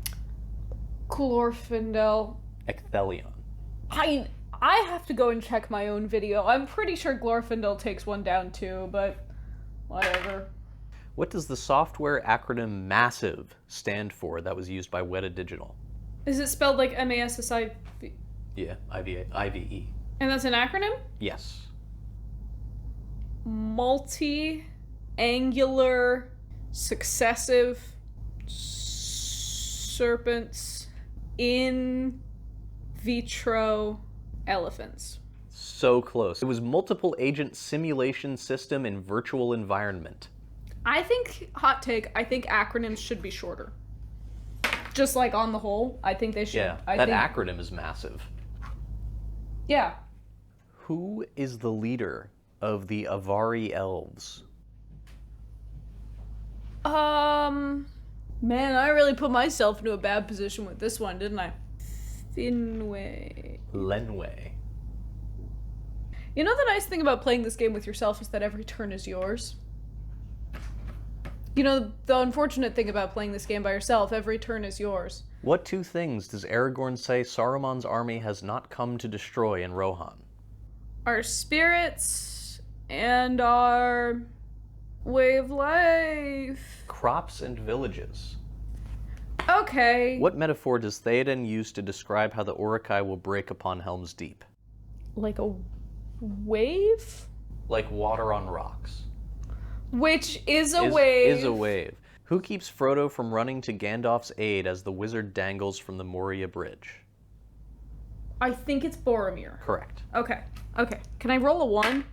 Speaker 1: Glorfindel.
Speaker 2: Ecthelion.
Speaker 1: I have to go and check my own video. I'm pretty sure Glorfindel takes one down too, but whatever.
Speaker 2: What does the software acronym MASSIVE stand for that was used by Weta Digital?
Speaker 1: Is it spelled like MASSIVE?
Speaker 2: Yeah, IVE.
Speaker 1: And that's an acronym?
Speaker 2: Yes.
Speaker 1: Multi-angular successive serpents in vitro elephants.
Speaker 2: So close. It was multiple agent simulation system in virtual environment.
Speaker 1: I think, hot take, I think acronyms should be shorter. Just like on the whole, I think they should.
Speaker 2: Yeah, that acronym is massive.
Speaker 1: Yeah.
Speaker 2: Who is the leader of the Avari elves?
Speaker 1: Man, I really put myself into a bad position with this one, didn't I? Finwë.
Speaker 2: Lenwë.
Speaker 1: You know the nice thing about playing this game with yourself is that every turn is yours? You know, the unfortunate thing about playing this game by yourself, every turn is yours.
Speaker 2: What two things does Aragorn say Saruman's army has not come to destroy in Rohan?
Speaker 1: Our spirits and our way of life.
Speaker 2: Crops and villages.
Speaker 1: Okay.
Speaker 2: What metaphor does Theoden use to describe how the Uruk-hai will break upon Helm's Deep?
Speaker 1: Like a wave?
Speaker 2: Like water on rocks.
Speaker 1: Which is a wave.
Speaker 2: Is a wave. Who keeps Frodo from running to Gandalf's aid as the wizard dangles from the Moria Bridge?
Speaker 1: I think it's Boromir.
Speaker 2: Correct.
Speaker 1: Okay. Can I roll a 1?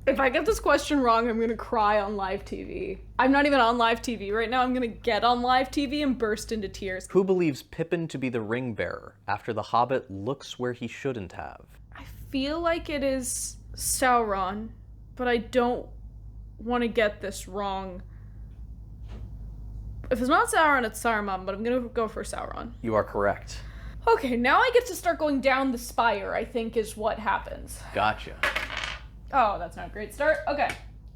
Speaker 1: If I get this question wrong, I'm gonna cry on live TV. I'm not even on live TV right now. I'm gonna get on live TV and burst into tears.
Speaker 2: Who believes Pippin to be the ring bearer after the Hobbit looks where he shouldn't have?
Speaker 1: I feel like it is Sauron, but I don't want to get this wrong. If it's not Sauron, it's Saruman, but I'm gonna go for Sauron.
Speaker 2: You are correct.
Speaker 1: Okay, now I get to start going down the spire, I think is what happens.
Speaker 2: Gotcha.
Speaker 1: Oh, that's not a great start. Okay.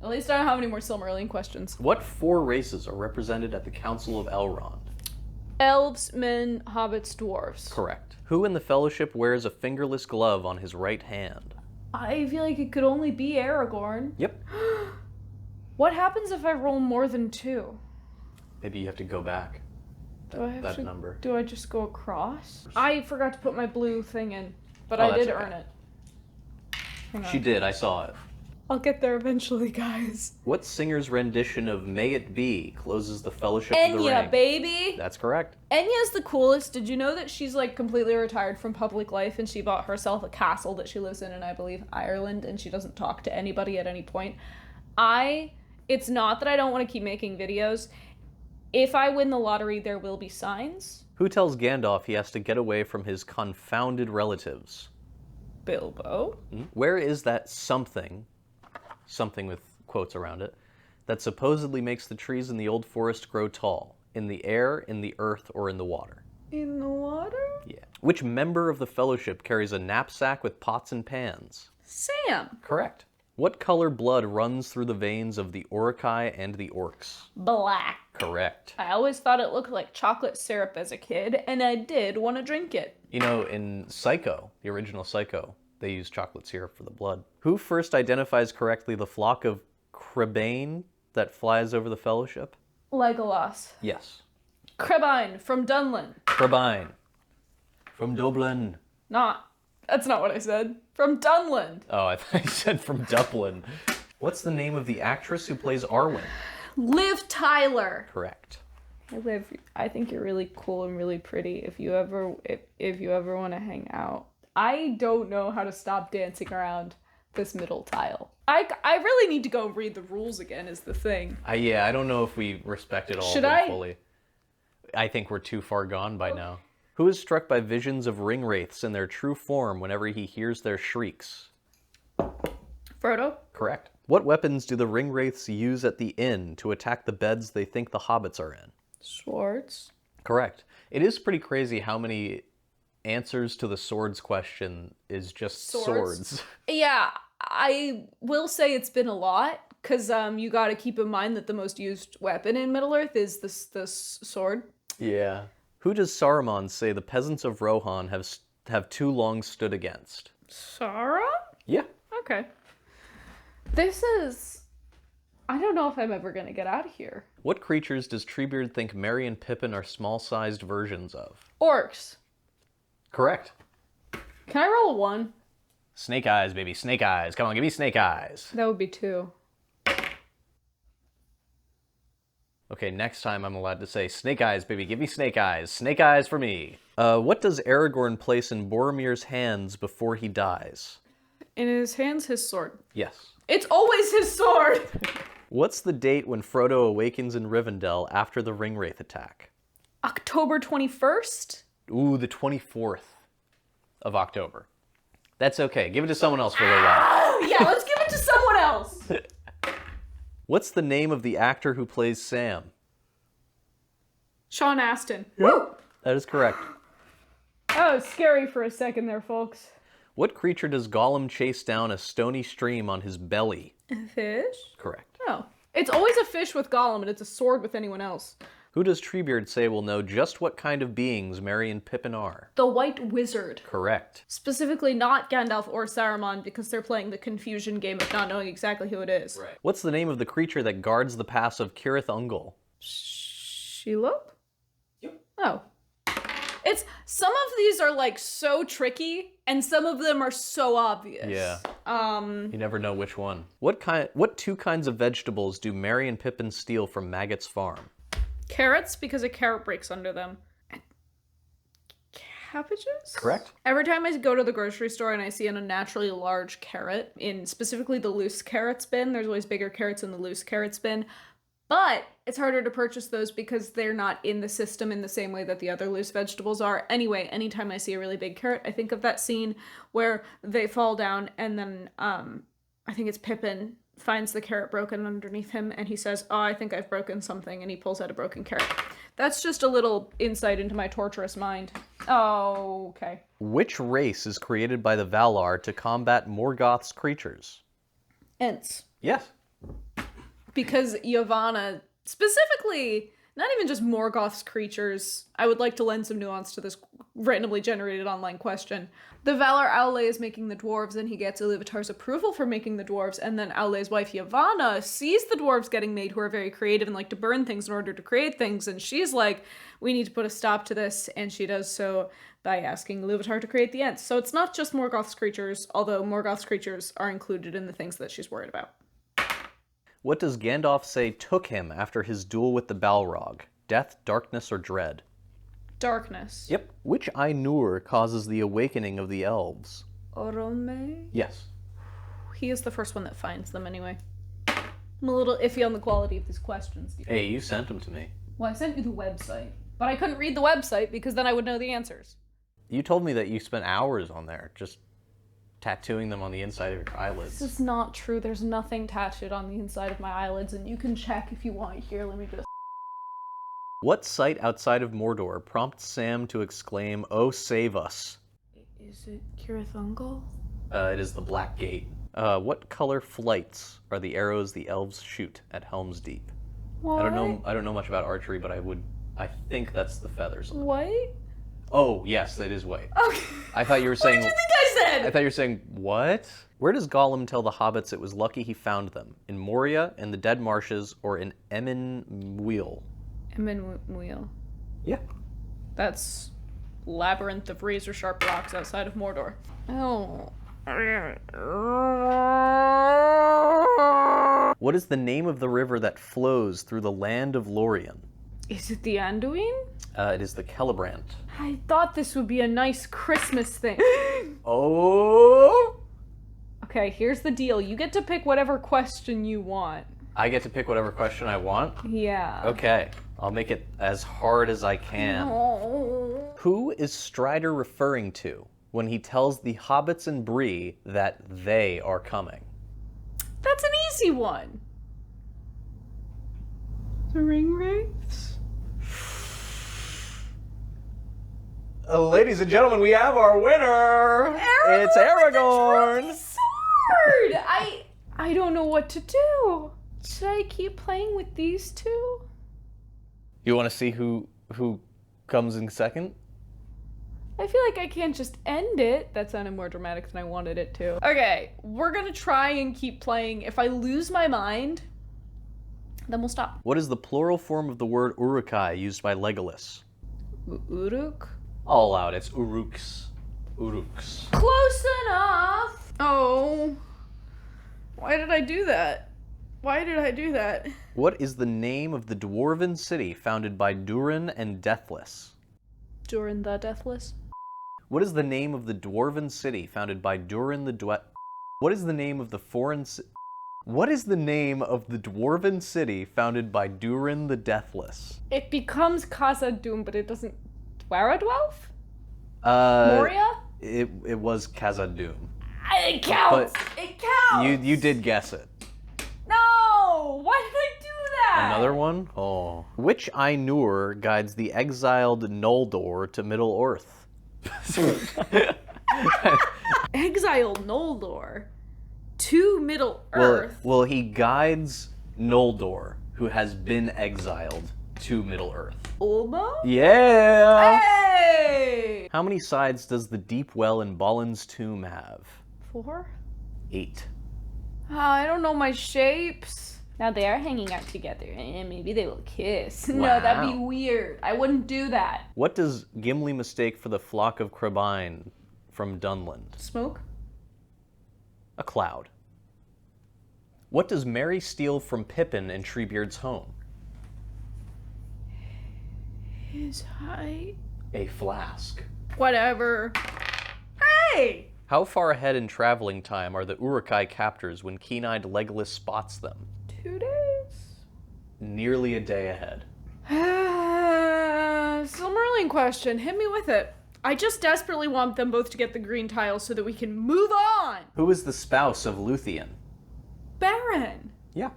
Speaker 1: At least I don't have any more Silmarillion questions.
Speaker 2: What 4 races are represented at the Council of Elrond?
Speaker 1: Elves, men, hobbits, dwarves.
Speaker 2: Correct. Who in the Fellowship wears a fingerless glove on his right hand?
Speaker 1: I feel like it could only be Aragorn.
Speaker 2: Yep.
Speaker 1: What happens if I roll more than 2?
Speaker 2: Maybe you have to go back.
Speaker 1: Do I have
Speaker 2: that
Speaker 1: to,
Speaker 2: number.
Speaker 1: Do I just go across? I forgot to put my blue thing in, but
Speaker 2: Oh,
Speaker 1: I
Speaker 2: that's
Speaker 1: did
Speaker 2: okay.
Speaker 1: earn it. Hang on.
Speaker 2: She did, I saw it.
Speaker 1: I'll get there eventually, guys.
Speaker 2: What singer's rendition of May It Be closes the Fellowship of the Ring?
Speaker 1: Enya, baby!
Speaker 2: That's correct.
Speaker 1: Enya's the coolest. Did you know that she's like completely retired from public life and she bought herself a castle that she lives in I believe, Ireland, and she doesn't talk to anybody at any point? It's not that I don't want to keep making videos. If I win the lottery, there will be signs.
Speaker 2: Who tells Gandalf he has to get away from his confounded relatives?
Speaker 1: Bilbo.
Speaker 2: Where is that something with quotes around it, that supposedly makes the trees in the old forest grow tall? In the air, in the earth, or in the water?
Speaker 1: In the water?
Speaker 2: Yeah. Which member of the Fellowship carries a knapsack with pots and pans?
Speaker 1: Sam.
Speaker 2: Correct. What color blood runs through the veins of the Uruk-hai and the orcs?
Speaker 1: Black.
Speaker 2: Correct.
Speaker 1: I always thought it looked like chocolate syrup as a kid, and I did want to drink it.
Speaker 2: You know, in Psycho, the original Psycho, they use chocolate syrup for the blood. Who first identifies correctly the flock of Crebain that flies over the Fellowship?
Speaker 1: Legolas.
Speaker 2: Yes.
Speaker 1: Crebain from Dunlin.
Speaker 2: Crebain. From Dublin.
Speaker 1: That's not what I said. From Dunland.
Speaker 2: Oh, I thought you said from Dublin. What's the name of the actress who plays Arwen?
Speaker 1: Liv Tyler.
Speaker 2: Correct.
Speaker 1: Liv, I think you're really cool and really pretty. If you ever want to hang out. I don't know how to stop dancing around this middle tile. I really need to go read the rules again is the thing.
Speaker 2: Yeah, I don't know if we respected all
Speaker 1: Should
Speaker 2: of them
Speaker 1: I?
Speaker 2: fully. I think we're too far gone by now. Who is struck by visions of ring wraiths in their true form whenever he hears their shrieks?
Speaker 1: Frodo?
Speaker 2: Correct. What weapons do the ring wraiths use at the inn to attack the beds they think the hobbits are in?
Speaker 1: Swords.
Speaker 2: Correct. It is pretty crazy how many answers to the swords question is just swords.
Speaker 1: Yeah, I will say it's been a lot, because you gotta keep in mind that the most used weapon in Middle-earth is this sword.
Speaker 2: Yeah. Who does Saruman say the peasants of Rohan have too long stood against?
Speaker 1: Sauron?
Speaker 2: Yeah.
Speaker 1: Okay. This is... I don't know if I'm ever gonna get out of here.
Speaker 2: What creatures does Treebeard think Merry and Pippin are small-sized versions of?
Speaker 1: Orcs.
Speaker 2: Correct.
Speaker 1: Can I roll a 1?
Speaker 2: Snake eyes, baby, snake eyes. Come on, give me snake eyes.
Speaker 1: That would be 2.
Speaker 2: Okay, next time I'm allowed to say snake eyes, baby. Give me snake eyes. Snake eyes for me. What does Aragorn place in Boromir's hands before he dies?
Speaker 1: In his hands, his sword.
Speaker 2: Yes.
Speaker 1: It's always his sword!
Speaker 2: What's the date when Frodo awakens in Rivendell after the Ringwraith attack?
Speaker 1: October 21st?
Speaker 2: Ooh, the 24th of October. That's okay. Give it to someone else for a little while.
Speaker 1: Oh, yeah, let's give it to someone else!
Speaker 2: What's the name of the actor who plays Sam?
Speaker 1: Sean Astin. Woo!
Speaker 2: That is correct.
Speaker 1: Oh, scary for a second there, folks.
Speaker 2: What creature does Gollum chase down a stony stream on his belly?
Speaker 1: A fish?
Speaker 2: Correct.
Speaker 1: Oh. It's always a fish with Gollum, and it's a sword with anyone else.
Speaker 2: Who does Treebeard say will know just what kind of beings Merry and Pippin are?
Speaker 1: The White Wizard.
Speaker 2: Correct.
Speaker 1: Specifically not Gandalf or Saruman, because they're playing the confusion game of not knowing exactly who it is.
Speaker 2: Right. What's the name of the creature that guards the pass of Cirith Ungol?
Speaker 1: Shelob?
Speaker 2: Yep.
Speaker 1: Oh. It's, some of these are like so tricky, and some of them are so obvious.
Speaker 2: Yeah. You never know which one. What two kinds of vegetables do Merry and Pippin steal from Maggot's farm?
Speaker 1: Carrots, because a carrot breaks under them. And cabbages?
Speaker 2: Correct.
Speaker 1: Every time I go to the grocery store and I see an unnaturally large carrot, in specifically the loose carrots bin, there's always bigger carrots in the loose carrots bin, but it's harder to purchase those because they're not in the system in the same way that the other loose vegetables are. Anyway, anytime I see a really big carrot, I think of that scene where they fall down and then, I think it's Pippin finds the carrot broken underneath him and he says, "Oh, I think I've broken something," and he pulls out a broken carrot. That's just a little insight into my torturous mind. Oh, okay.
Speaker 2: Which race is created by the Valar to combat Morgoth's creatures?
Speaker 1: Ents.
Speaker 2: Yes.
Speaker 1: Because Yavanna, specifically, not even just Morgoth's creatures, I would like to lend some nuance to this randomly generated online question. The Valar Aule is making the dwarves, and he gets Iluvatar's approval for making the dwarves, and then Aule's wife Yavanna sees the dwarves getting made, who are very creative and like to burn things in order to create things, and she's like, we need to put a stop to this, and she does so by asking Iluvatar to create the Ents. So it's not just Morgoth's creatures, although Morgoth's creatures are included in the things that she's worried about.
Speaker 2: What does Gandalf say took him after his duel with the Balrog? Death, darkness, or dread?
Speaker 1: Darkness.
Speaker 2: Yep. Which Ainur causes the awakening of the elves?
Speaker 1: Orome?
Speaker 2: Yes.
Speaker 1: He is the first one that finds them anyway. I'm a little iffy on the quality of these questions.
Speaker 2: Hey, you sent them to me.
Speaker 1: Well, I sent you the website. But I couldn't read the website because then I would know the answers.
Speaker 2: You told me that you spent hours on there, just tattooing them on the inside of your eyelids.
Speaker 1: This is not true. There's nothing tattooed on the inside of my eyelids, and you can check if you want. Here, let me just...
Speaker 2: What sight outside of Mordor prompts Sam to exclaim, "Oh, save us"?
Speaker 1: Is it Cirith Ungol?
Speaker 2: It is the Black Gate. What color flights are the arrows the elves shoot at Helm's Deep?
Speaker 1: What?
Speaker 2: I don't know much about archery, but I think that's the feathers.
Speaker 1: White?
Speaker 2: Oh, yes, that is white.
Speaker 1: Okay.
Speaker 2: I thought you were saying...
Speaker 1: What did you think I said?
Speaker 2: I thought you were saying, what? Where does Gollum tell the hobbits it was lucky he found them? In Moria, in the Dead Marshes, or in Emyn Muil?
Speaker 1: Emyn Muil.
Speaker 2: Yeah.
Speaker 1: That's labyrinth of razor-sharp rocks outside of Mordor. Oh.
Speaker 2: What is the name of the river that flows through the land of Lorien?
Speaker 1: Is it the Anduin?
Speaker 2: It is the Celebrant.
Speaker 1: I thought this would be a nice Christmas thing.
Speaker 2: Oh!
Speaker 1: Okay, here's the deal. You get to pick whatever question you want.
Speaker 2: I get to pick whatever question I want?
Speaker 1: Yeah.
Speaker 2: Okay, I'll make it as hard as I can.
Speaker 1: Oh.
Speaker 2: Who is Strider referring to when he tells the hobbits and Bree that they are coming?
Speaker 1: That's an easy one. The ring wraiths?
Speaker 2: Ladies and gentlemen, we have our winner! It's Aragorn!
Speaker 1: Sword! I don't know what to do. Should I keep playing with these two?
Speaker 2: You want to see who comes in second?
Speaker 1: I feel like I can't just end it. That sounded more dramatic than I wanted it to. Okay, we're gonna try and keep playing. If I lose my mind, then we'll stop.
Speaker 2: What is the plural form of the word Uruk-hai used by Legolas?
Speaker 1: Uruk?
Speaker 2: I'll allow it. It's Uruks. Uruks.
Speaker 1: Close enough! Oh. Why did I do that? Why did I do that?
Speaker 2: What is the name of the dwarven city founded by Durin and Deathless?
Speaker 1: Durin the Deathless?
Speaker 2: What is the name of the dwarven city founded by Durin the What is the name of the What is the name of the dwarven city founded by Durin the Deathless?
Speaker 1: It becomes Casa Doom, but it doesn't... Dwaradwelf?
Speaker 2: Uh,
Speaker 1: Moria?
Speaker 2: It was Khazad-dûm.
Speaker 1: It counts!
Speaker 2: But
Speaker 1: It counts!
Speaker 2: You did guess it.
Speaker 1: No! Why did I do that?
Speaker 2: Another one? Oh. Which Ainur guides the exiled Noldor to Middle-earth?
Speaker 1: Exile Noldor to Middle-earth?
Speaker 2: Well, he guides Noldor, who has been exiled, to Middle-earth.
Speaker 1: Ulmo?
Speaker 2: Yeah!
Speaker 1: Hey!
Speaker 2: How many sides does the deep well in Balin's tomb have?
Speaker 1: 4?
Speaker 2: 8.
Speaker 1: I don't know my shapes. Now they are hanging out together, and maybe they will kiss.
Speaker 2: Wow.
Speaker 1: No, that'd be weird. I wouldn't do that.
Speaker 2: What does Gimli mistake for the flock of Crebain from Dunland?
Speaker 1: Smoke?
Speaker 2: A cloud. What does Merry steal from Pippin in Treebeard's home?
Speaker 1: His height.
Speaker 2: A flask.
Speaker 1: Whatever. Hey!
Speaker 2: How far ahead in traveling time are the Uruk-hai captors when keen-eyed Legolas spots them?
Speaker 1: 2 days?
Speaker 2: Nearly a day ahead.
Speaker 1: Silmarillion question. Hit me with it. I just desperately want them both to get the green tile so that we can move on.
Speaker 2: Who is the spouse of Luthien?
Speaker 1: Baron.
Speaker 2: Yeah.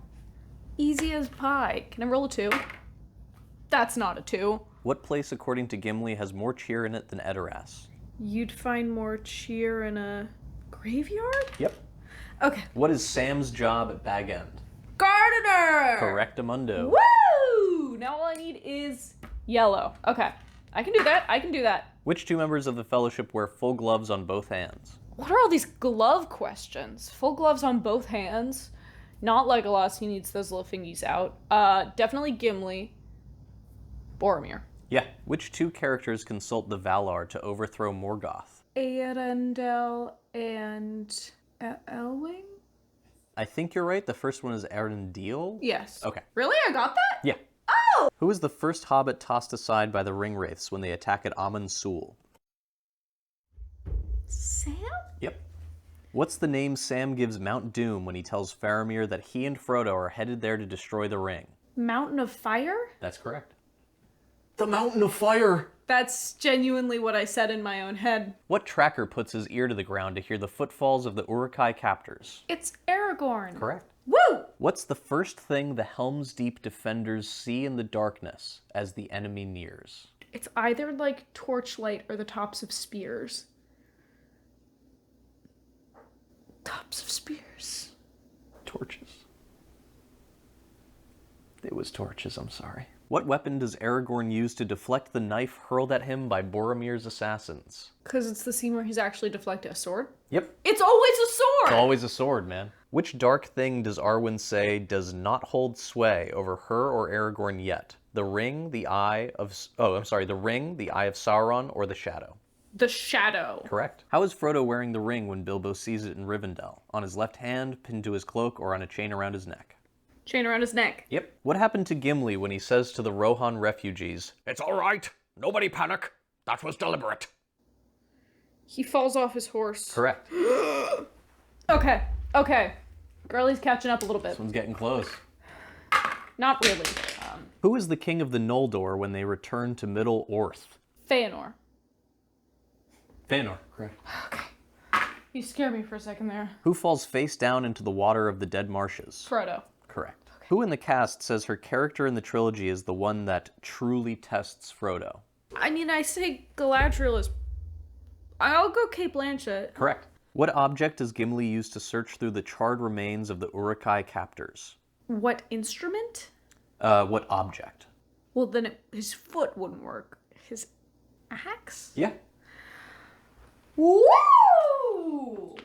Speaker 1: Easy as pie. Can I roll a 2? That's not a 2.
Speaker 2: What place, according to Gimli, has more cheer in it than Edoras?
Speaker 1: You'd find more cheer in a graveyard?
Speaker 2: Yep.
Speaker 1: Okay.
Speaker 2: What is Sam's job at Bag End?
Speaker 1: Gardener!
Speaker 2: Correctamundo.
Speaker 1: Woo! Now all I need is yellow. Okay. I can do that. I can do that.
Speaker 2: Which 2 members of the Fellowship wear full gloves on both hands?
Speaker 1: What are all these glove questions? Full gloves on both hands? Not Legolas, he needs those little fingies out. Definitely Gimli. Boromir.
Speaker 2: Yeah. Which 2 characters consult the Valar to overthrow Morgoth?
Speaker 1: Arendelle and Elwing?
Speaker 2: I think you're right. The first one is Arendelle?
Speaker 1: Yes.
Speaker 2: Okay.
Speaker 1: Really? I got that?
Speaker 2: Yeah.
Speaker 1: Oh!
Speaker 2: Who is the first hobbit tossed aside by the Ringwraiths when they attack at Amon Sul?
Speaker 1: Sam?
Speaker 2: Yep. What's the name Sam gives Mount Doom when he tells Faramir that he and Frodo are headed there to destroy the ring?
Speaker 1: Mountain of Fire?
Speaker 2: That's correct. The Mountain of Fire!
Speaker 1: That's genuinely what I said in my own head.
Speaker 2: What tracker puts his ear to the ground to hear the footfalls of the Uruk-hai captors?
Speaker 1: It's Aragorn.
Speaker 2: Correct.
Speaker 1: Woo!
Speaker 2: What's the first thing the Helm's Deep defenders see in the darkness as the enemy nears?
Speaker 1: It's either like torchlight or the tops of spears. Tops of spears.
Speaker 2: Torches. It was torches, I'm sorry. What weapon does Aragorn use to deflect the knife hurled at him by Boromir's assassins?
Speaker 1: Because it's the scene where he's actually deflecting a sword?
Speaker 2: Yep.
Speaker 1: It's always a sword!
Speaker 2: It's always a sword, man. Which dark thing does Arwen say does not hold sway over her or Aragorn yet? The ring, the eye of... the ring, the eye of Sauron, or the shadow?
Speaker 1: The shadow.
Speaker 2: Correct. How is Frodo wearing the ring when Bilbo sees it in Rivendell? On his left hand, pinned to his cloak, or on a chain around his neck?
Speaker 1: Chain around his neck.
Speaker 2: Yep. What happened to Gimli when he says to the Rohan refugees,
Speaker 4: It's all right. Nobody panic. That was deliberate.
Speaker 1: He falls off his horse.
Speaker 2: correct?
Speaker 1: Okay. Girlie's catching up a little bit.
Speaker 2: This one's getting close.
Speaker 1: Not really.
Speaker 2: Who is the king of the Noldor when they return to Middle-earth?
Speaker 1: Feanor.
Speaker 2: Fëanor, correct.
Speaker 1: You scared me for a second there.
Speaker 2: Who falls face down into the water of the dead marshes?
Speaker 1: Frodo.
Speaker 2: Correct. Who in the cast says her character in the trilogy is the one that truly tests Frodo?
Speaker 1: I mean, I say Galadriel is... I'll go Cate Blanchett.
Speaker 2: Correct. What object does Gimli use to search through the charred remains of the Uruk-hai captors?
Speaker 1: What instrument?
Speaker 2: What object?
Speaker 1: Well, then his foot wouldn't work. His axe?
Speaker 2: Yeah.
Speaker 1: Woo!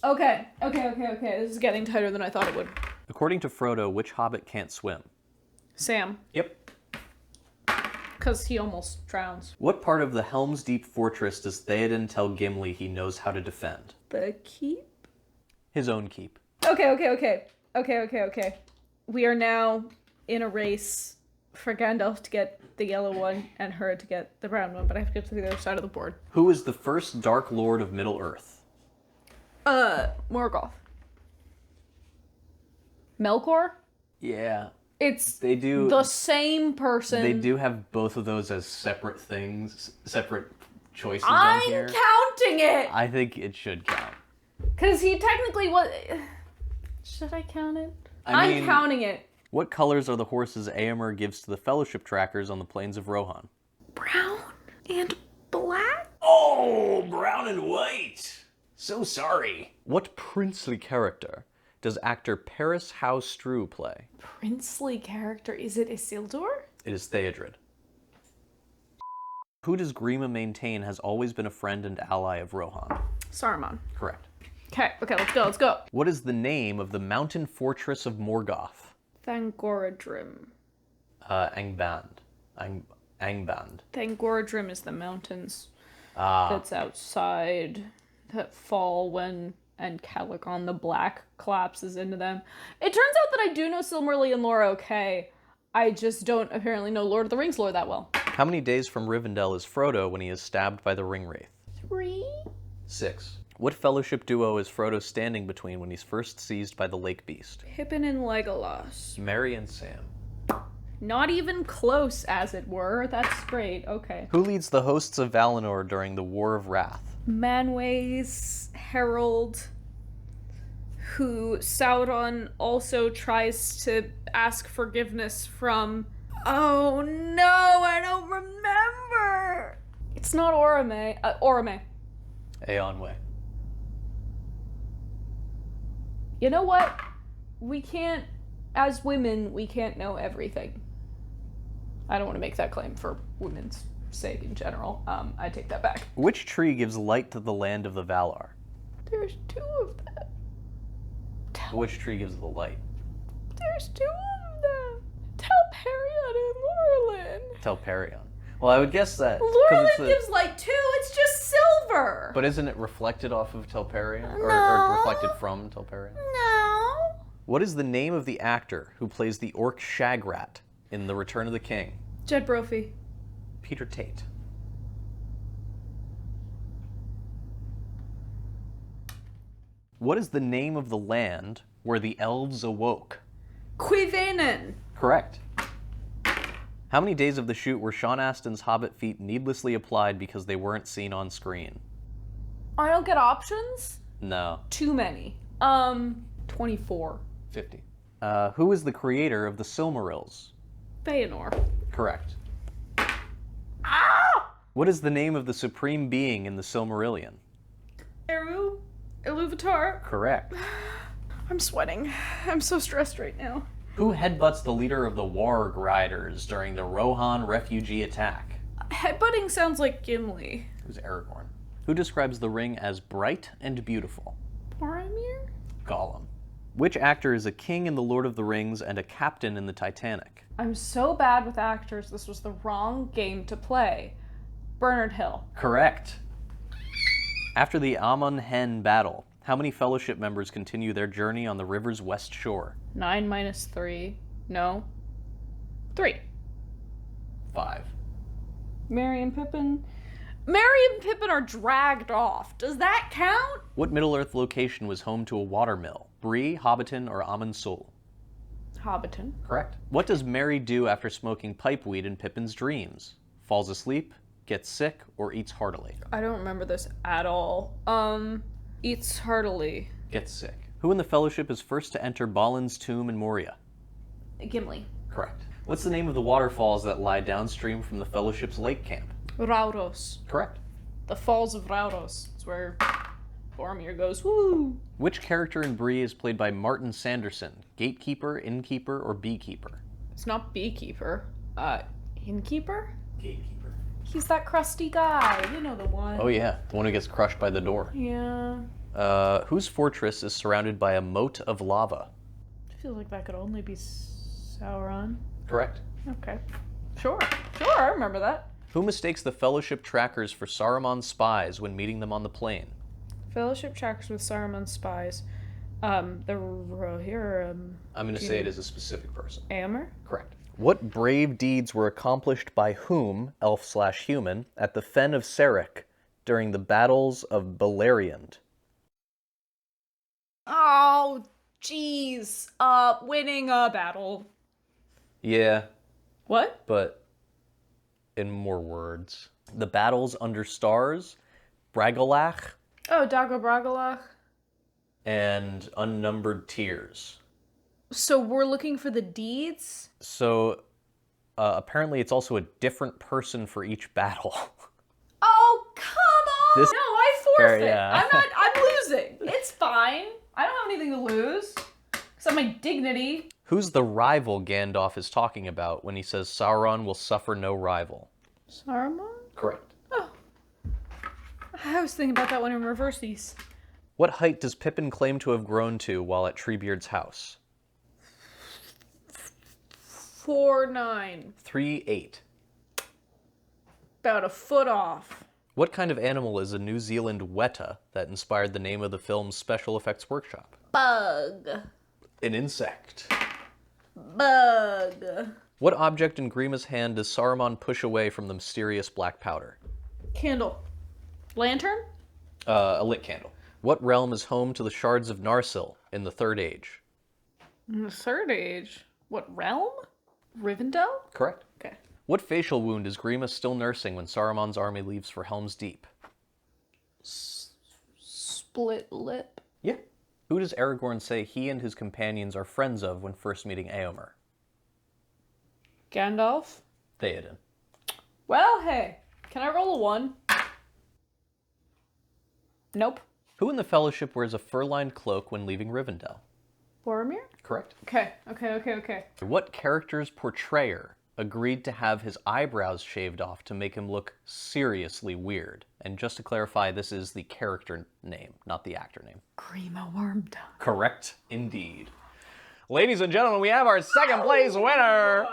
Speaker 1: Okay. This is getting tighter than I thought it would.
Speaker 2: According to Frodo, which hobbit can't swim?
Speaker 1: Sam.
Speaker 2: Yep.
Speaker 1: Because he almost drowns.
Speaker 2: What part of the Helm's Deep fortress does Theoden tell Gimli he knows how to defend?
Speaker 1: The keep?
Speaker 2: His own keep.
Speaker 1: Okay. we are now in a race for Gandalf to get the yellow one and her to get the brown one, but I have to get to the other side of the board.
Speaker 2: Who is the first Dark Lord of Middle-earth?
Speaker 1: Morgoth. Melkor?
Speaker 2: Yeah.
Speaker 1: It's
Speaker 2: They do...
Speaker 1: the same person.
Speaker 2: They do have both of those as separate things, separate choices on
Speaker 1: I'm
Speaker 2: here.
Speaker 1: counting it!
Speaker 2: I think it should count.
Speaker 1: Because he technically was... Should I count it? I'm counting it.
Speaker 2: What colors are the horses Éomer gives to the Fellowship trackers on the plains of Rohan?
Speaker 1: Brown and black?
Speaker 4: Oh, brown and white. So sorry.
Speaker 2: What princely character does actor Paris Howe-Strew play?
Speaker 1: Princely character? Is it Isildur?
Speaker 2: It is Theodred. Who does Grima maintain has always been a friend and ally of Rohan?
Speaker 1: Saruman.
Speaker 2: Correct.
Speaker 1: Okay, let's go.
Speaker 2: What is the name of the mountain fortress of Morgoth?
Speaker 1: Thangorodrim.
Speaker 2: Angband. Angband.
Speaker 1: Thangorodrim is the mountains
Speaker 2: That's
Speaker 1: outside that fall when and Caligon the Black collapses into them. It turns out that I do know Silmarillion lore okay. I just don't apparently know Lord of the Rings lore that well.
Speaker 2: How many days from Rivendell is Frodo when he is stabbed by the Ringwraith?
Speaker 1: 3?
Speaker 2: 6. What fellowship duo is Frodo standing between when he's first seized by the lake beast?
Speaker 1: Pippin and Legolas.
Speaker 2: Merry and Sam.
Speaker 1: Not even close, as it were. That's great. Okay.
Speaker 2: Who leads the hosts of Valinor during the War of Wrath?
Speaker 1: Manway's herald, who Sauron also tries to ask forgiveness from. Oh no, I don't remember! It's not Orome. Orome.
Speaker 2: Eonwë.
Speaker 1: You know what? We can't, as women, we can't know everything. I don't want to make that claim for women's sake in general. I take that back.
Speaker 2: Which tree gives light to the land of the Valar?
Speaker 1: There's 2 of them.
Speaker 2: Which tree gives the light?
Speaker 1: There's 2 of them. Telperion and Laurelin.
Speaker 2: Telperion. Well, I would guess that.
Speaker 1: Laurelin gives light too. It's just silver.
Speaker 2: But isn't it reflected off of Telperion? Or
Speaker 1: No.
Speaker 2: reflected from Telperion?
Speaker 1: No.
Speaker 2: What is the name of the actor who plays the orc Shagrat in The Return of the King?
Speaker 1: Jed Brophy.
Speaker 2: Peter Tate. What is the name of the land where the elves awoke?
Speaker 1: Quivenen.
Speaker 2: Correct. How many days of the shoot were Sean Astin's Hobbit feet needlessly applied because they weren't seen on screen?
Speaker 1: I don't get options?
Speaker 2: No.
Speaker 1: Too many. 24.
Speaker 2: 50. Who is the creator of the Silmarils?
Speaker 1: Feanor.
Speaker 2: Correct.
Speaker 1: Ah!
Speaker 2: What is the name of the supreme being in the Silmarillion?
Speaker 1: Eru. Iluvatar.
Speaker 2: Correct.
Speaker 1: I'm sweating. I'm so stressed right now.
Speaker 2: Who headbutts the leader of the Warg Riders during the Rohan refugee attack?
Speaker 1: Headbutting sounds like Gimli.
Speaker 2: Who's Aragorn? Who describes the ring as bright and beautiful?
Speaker 1: Boromir?
Speaker 2: Gollum. Which actor is a king in The Lord of the Rings and a captain in the Titanic?
Speaker 1: I'm so bad with actors, this was the wrong game to play. Bernard Hill.
Speaker 2: Correct. After the Amon Hen battle, how many Fellowship members continue their journey on the river's west shore?
Speaker 1: 9 minus 3. No. 3.
Speaker 2: 5.
Speaker 1: Merry and Pippin. Merry and Pippin are dragged off. Does that count?
Speaker 2: What Middle-earth location was home to a watermill? Bree, Hobbiton, or Amon Sul?
Speaker 1: Hobbiton.
Speaker 2: Correct. What does Merry do after smoking pipeweed in Pippin's dreams? Falls asleep, gets sick, or eats heartily?
Speaker 1: I don't remember this at all. Eats heartily.
Speaker 2: Gets sick. Who in the Fellowship is first to enter Balin's tomb in Moria?
Speaker 1: Gimli.
Speaker 2: Correct. What's the name of the waterfalls that lie downstream from the Fellowship's lake camp?
Speaker 1: Rauros.
Speaker 2: Correct.
Speaker 1: The Falls of Rauros. It's where Boromir goes, woo!
Speaker 2: Which character in Bree is played by Martin Sanderson? Gatekeeper, innkeeper, or beekeeper?
Speaker 1: It's not Beekeeper. Innkeeper?
Speaker 2: Gatekeeper.
Speaker 1: He's that crusty guy. You know the one.
Speaker 2: Oh yeah, the one who gets crushed by the door.
Speaker 1: Yeah.
Speaker 2: Whose fortress is surrounded by a moat of lava?
Speaker 1: I feel like that could only be Sauron.
Speaker 2: Correct.
Speaker 1: Okay. Sure, I remember that.
Speaker 2: Who mistakes the Fellowship trackers for Saruman's spies when meeting them on the plain?
Speaker 1: Fellowship trackers with Saruman's spies. The Rohirrim.
Speaker 2: I'm going to say it is a specific person.
Speaker 1: Éomer?
Speaker 2: Correct. What brave deeds were accomplished by whom, elf/human, at the Fen of Serech during the battles of Beleriand?
Speaker 1: Oh, jeez. Winning a battle.
Speaker 2: Yeah,
Speaker 1: What?
Speaker 2: but in more words. The battles under stars, Bragalach,
Speaker 1: Oh, Dagor Bragollach.
Speaker 2: and unnumbered tears.
Speaker 1: So we're looking for the deeds?
Speaker 2: So, apparently it's also a different person for each battle.
Speaker 1: Oh, come on!
Speaker 2: This-
Speaker 1: No, I forfeit.
Speaker 2: Fair, yeah.
Speaker 1: I'm losing. It's fine. I don't have anything to lose. Except my dignity.
Speaker 2: Who's the rival Gandalf is talking about when he says Sauron will suffer no rival?
Speaker 1: Saruman?
Speaker 2: Correct.
Speaker 1: Oh. I was thinking about that one in reverses.
Speaker 2: What height does Pippin claim to have grown to while at Treebeard's house?
Speaker 1: 4'9".
Speaker 2: 3'8".
Speaker 1: About a foot off.
Speaker 2: What kind of animal is a New Zealand weta that inspired the name of the film's special effects workshop?
Speaker 1: Bug.
Speaker 2: An insect.
Speaker 1: Bug.
Speaker 2: What object in Grima's hand does Saruman push away from the mysterious black powder?
Speaker 1: Candle. Lantern?
Speaker 2: A lit candle. What realm is home to the shards of Narsil in the Third Age?
Speaker 1: In the Third Age. What realm? Rivendell?
Speaker 2: Correct.
Speaker 1: Okay.
Speaker 2: What facial wound is Grima still nursing when Saruman's army leaves for Helm's Deep?
Speaker 1: Split lip.
Speaker 2: Yeah. Who does Aragorn say he and his companions are friends of when first meeting Éomer?
Speaker 1: Gandalf?
Speaker 2: Theoden.
Speaker 1: Well, hey. Can I roll a 1? Nope.
Speaker 2: Who in the Fellowship wears a fur-lined cloak when leaving Rivendell?
Speaker 1: Boromir?
Speaker 2: Correct.
Speaker 1: Okay.
Speaker 2: What character's portrayer agreed to have his eyebrows shaved off to make him look seriously weird? And just to clarify, this is the character name, not the actor name.
Speaker 1: Grima Wormtongue.
Speaker 2: Correct, indeed. Ladies and gentlemen, we have our second place winner!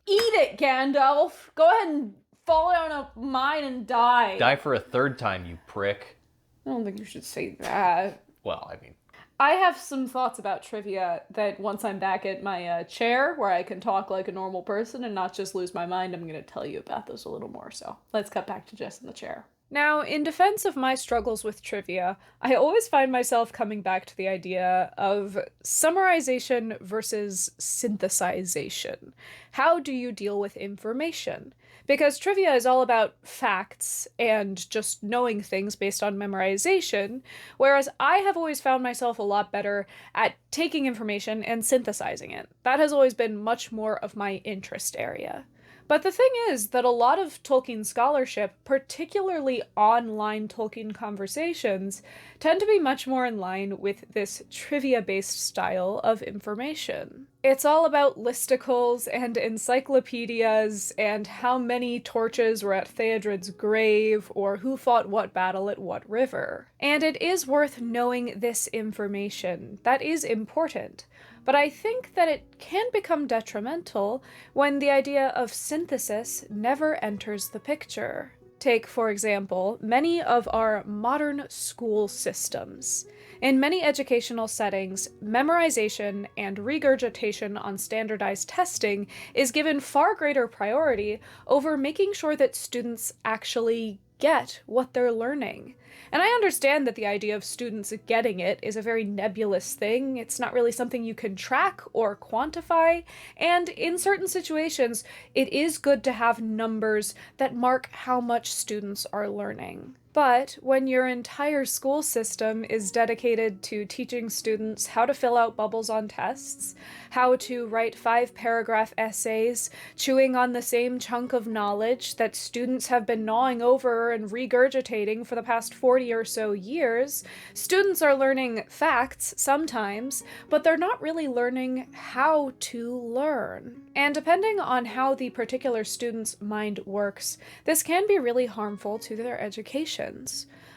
Speaker 1: Eat it, Gandalf! Go ahead and fall down a mine and die.
Speaker 2: Die for a third time, you prick.
Speaker 1: I don't think you should say that.
Speaker 2: Well, I mean...
Speaker 1: I have some thoughts about trivia that once I'm back at my chair where I can talk like a normal person and not just lose my mind, I'm going to tell you about those a little more. So let's cut back to Jess in the chair. Now, in defense of my struggles with trivia, I always find myself coming back to the idea of summarization versus synthesization. How do you deal with information? Because trivia is all about facts and just knowing things based on memorization, whereas I have always found myself a lot better at taking information and synthesizing it. That has always been much more of my interest area. But the thing is that a lot of Tolkien scholarship, particularly online Tolkien conversations, tend to be much more in line with this trivia-based style of information. It's all about listicles and encyclopedias and how many torches were at Theodred's grave or who fought what battle at what river. And it is worth knowing this information. That is important. But I think that it can become detrimental when the idea of synthesis never enters the picture. Take, for example, many of our modern school systems. In many educational settings, memorization and regurgitation on standardized testing is given far greater priority over making sure that students actually get what they're learning. And I understand that the idea of students getting it is a very nebulous thing. It's not really something you can track or quantify, and in certain situations, it is good to have numbers that mark how much students are learning. But when your entire school system is dedicated to teaching students how to fill out bubbles on tests, how to write 5-paragraph essays, chewing on the same chunk of knowledge that students have been gnawing over and regurgitating for the past 40 or so years, students are learning facts sometimes, but they're not really learning how to learn. And depending on how the particular student's mind works, this can be really harmful to their education.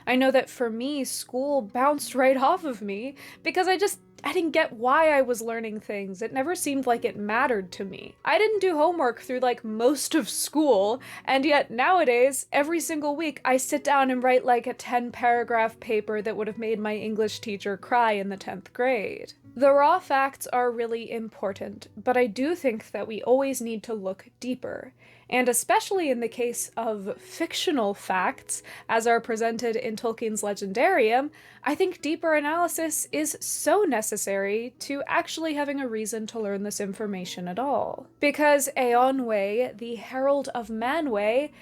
Speaker 1: I know that for me, school bounced right off of me because I didn't get why I was learning things. It never seemed like it mattered to me. I didn't do homework through like most of school, and yet nowadays, every single week, I sit down and write like a 10-paragraph paper that would have made my English teacher cry in the 10th grade. The raw facts are really important, but I do think that we always need to look deeper. And especially in the case of fictional facts, as are presented in Tolkien's Legendarium, I think deeper analysis is so necessary to actually having a reason to learn this information at all. Because Eonwe, the Herald of Manwë,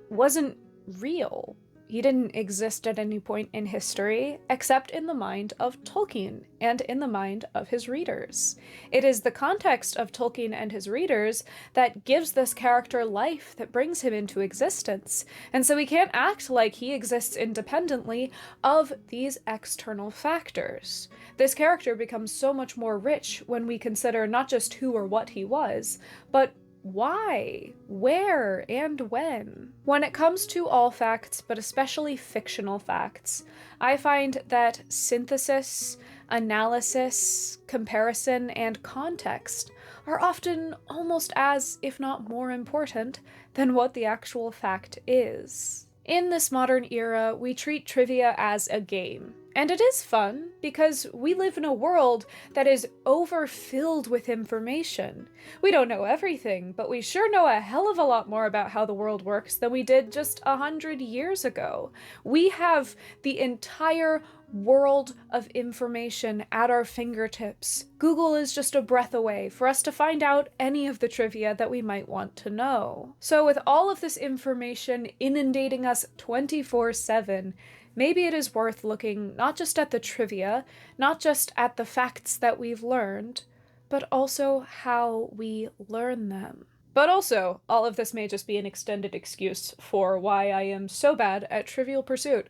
Speaker 1: wasn't real. He didn't exist at any point in history, except in the mind of Tolkien and in the mind of his readers. It is the context of Tolkien and his readers that gives this character life, that brings him into existence, and so he can't act like he exists independently of these external factors. This character becomes so much more rich when we consider not just who or what he was, but why, where, and when. When it comes to all facts, but especially fictional facts, I find that synthesis, analysis, comparison, and context are often almost as, if not more important, than what the actual fact is. In this modern era, we treat trivia as a game. And it is fun, because we live in a world that is overfilled with information. We don't know everything, but we sure know a hell of a lot more about how the world works than we did just 100 years ago. We have the entire world of information at our fingertips. Google is just a breath away for us to find out any of the trivia that we might want to know. So with all of this information inundating us 24/7, maybe it is worth looking not just at the trivia, not just at the facts that we've learned, but also how we learn them. But also, all of this may just be an extended excuse for why I am so bad at Trivial Pursuit.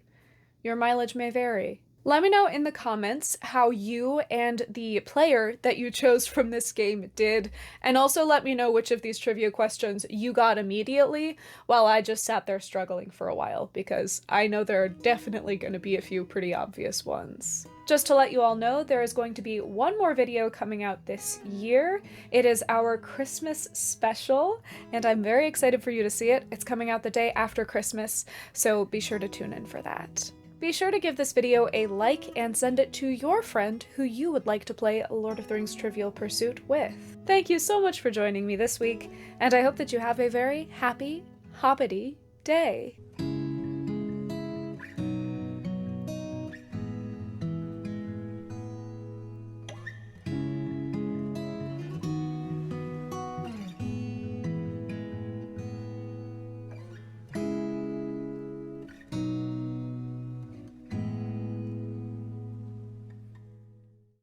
Speaker 1: Your mileage may vary. Let me know in the comments how you and the player that you chose from this game did, and also let me know which of these trivia questions you got immediately, while I just sat there struggling for a while, because I know there are definitely going to be a few pretty obvious ones. Just to let you all know, there is going to be one more video coming out this year. It is our Christmas special, and I'm very excited for you to see it. It's coming out the day after Christmas, so be sure to tune in for that. Be sure to give this video a like and send it to your friend who you would like to play Lord of the Rings Trivial Pursuit with. Thank you so much for joining me this week, and I hope that you have a very happy, hobbity day.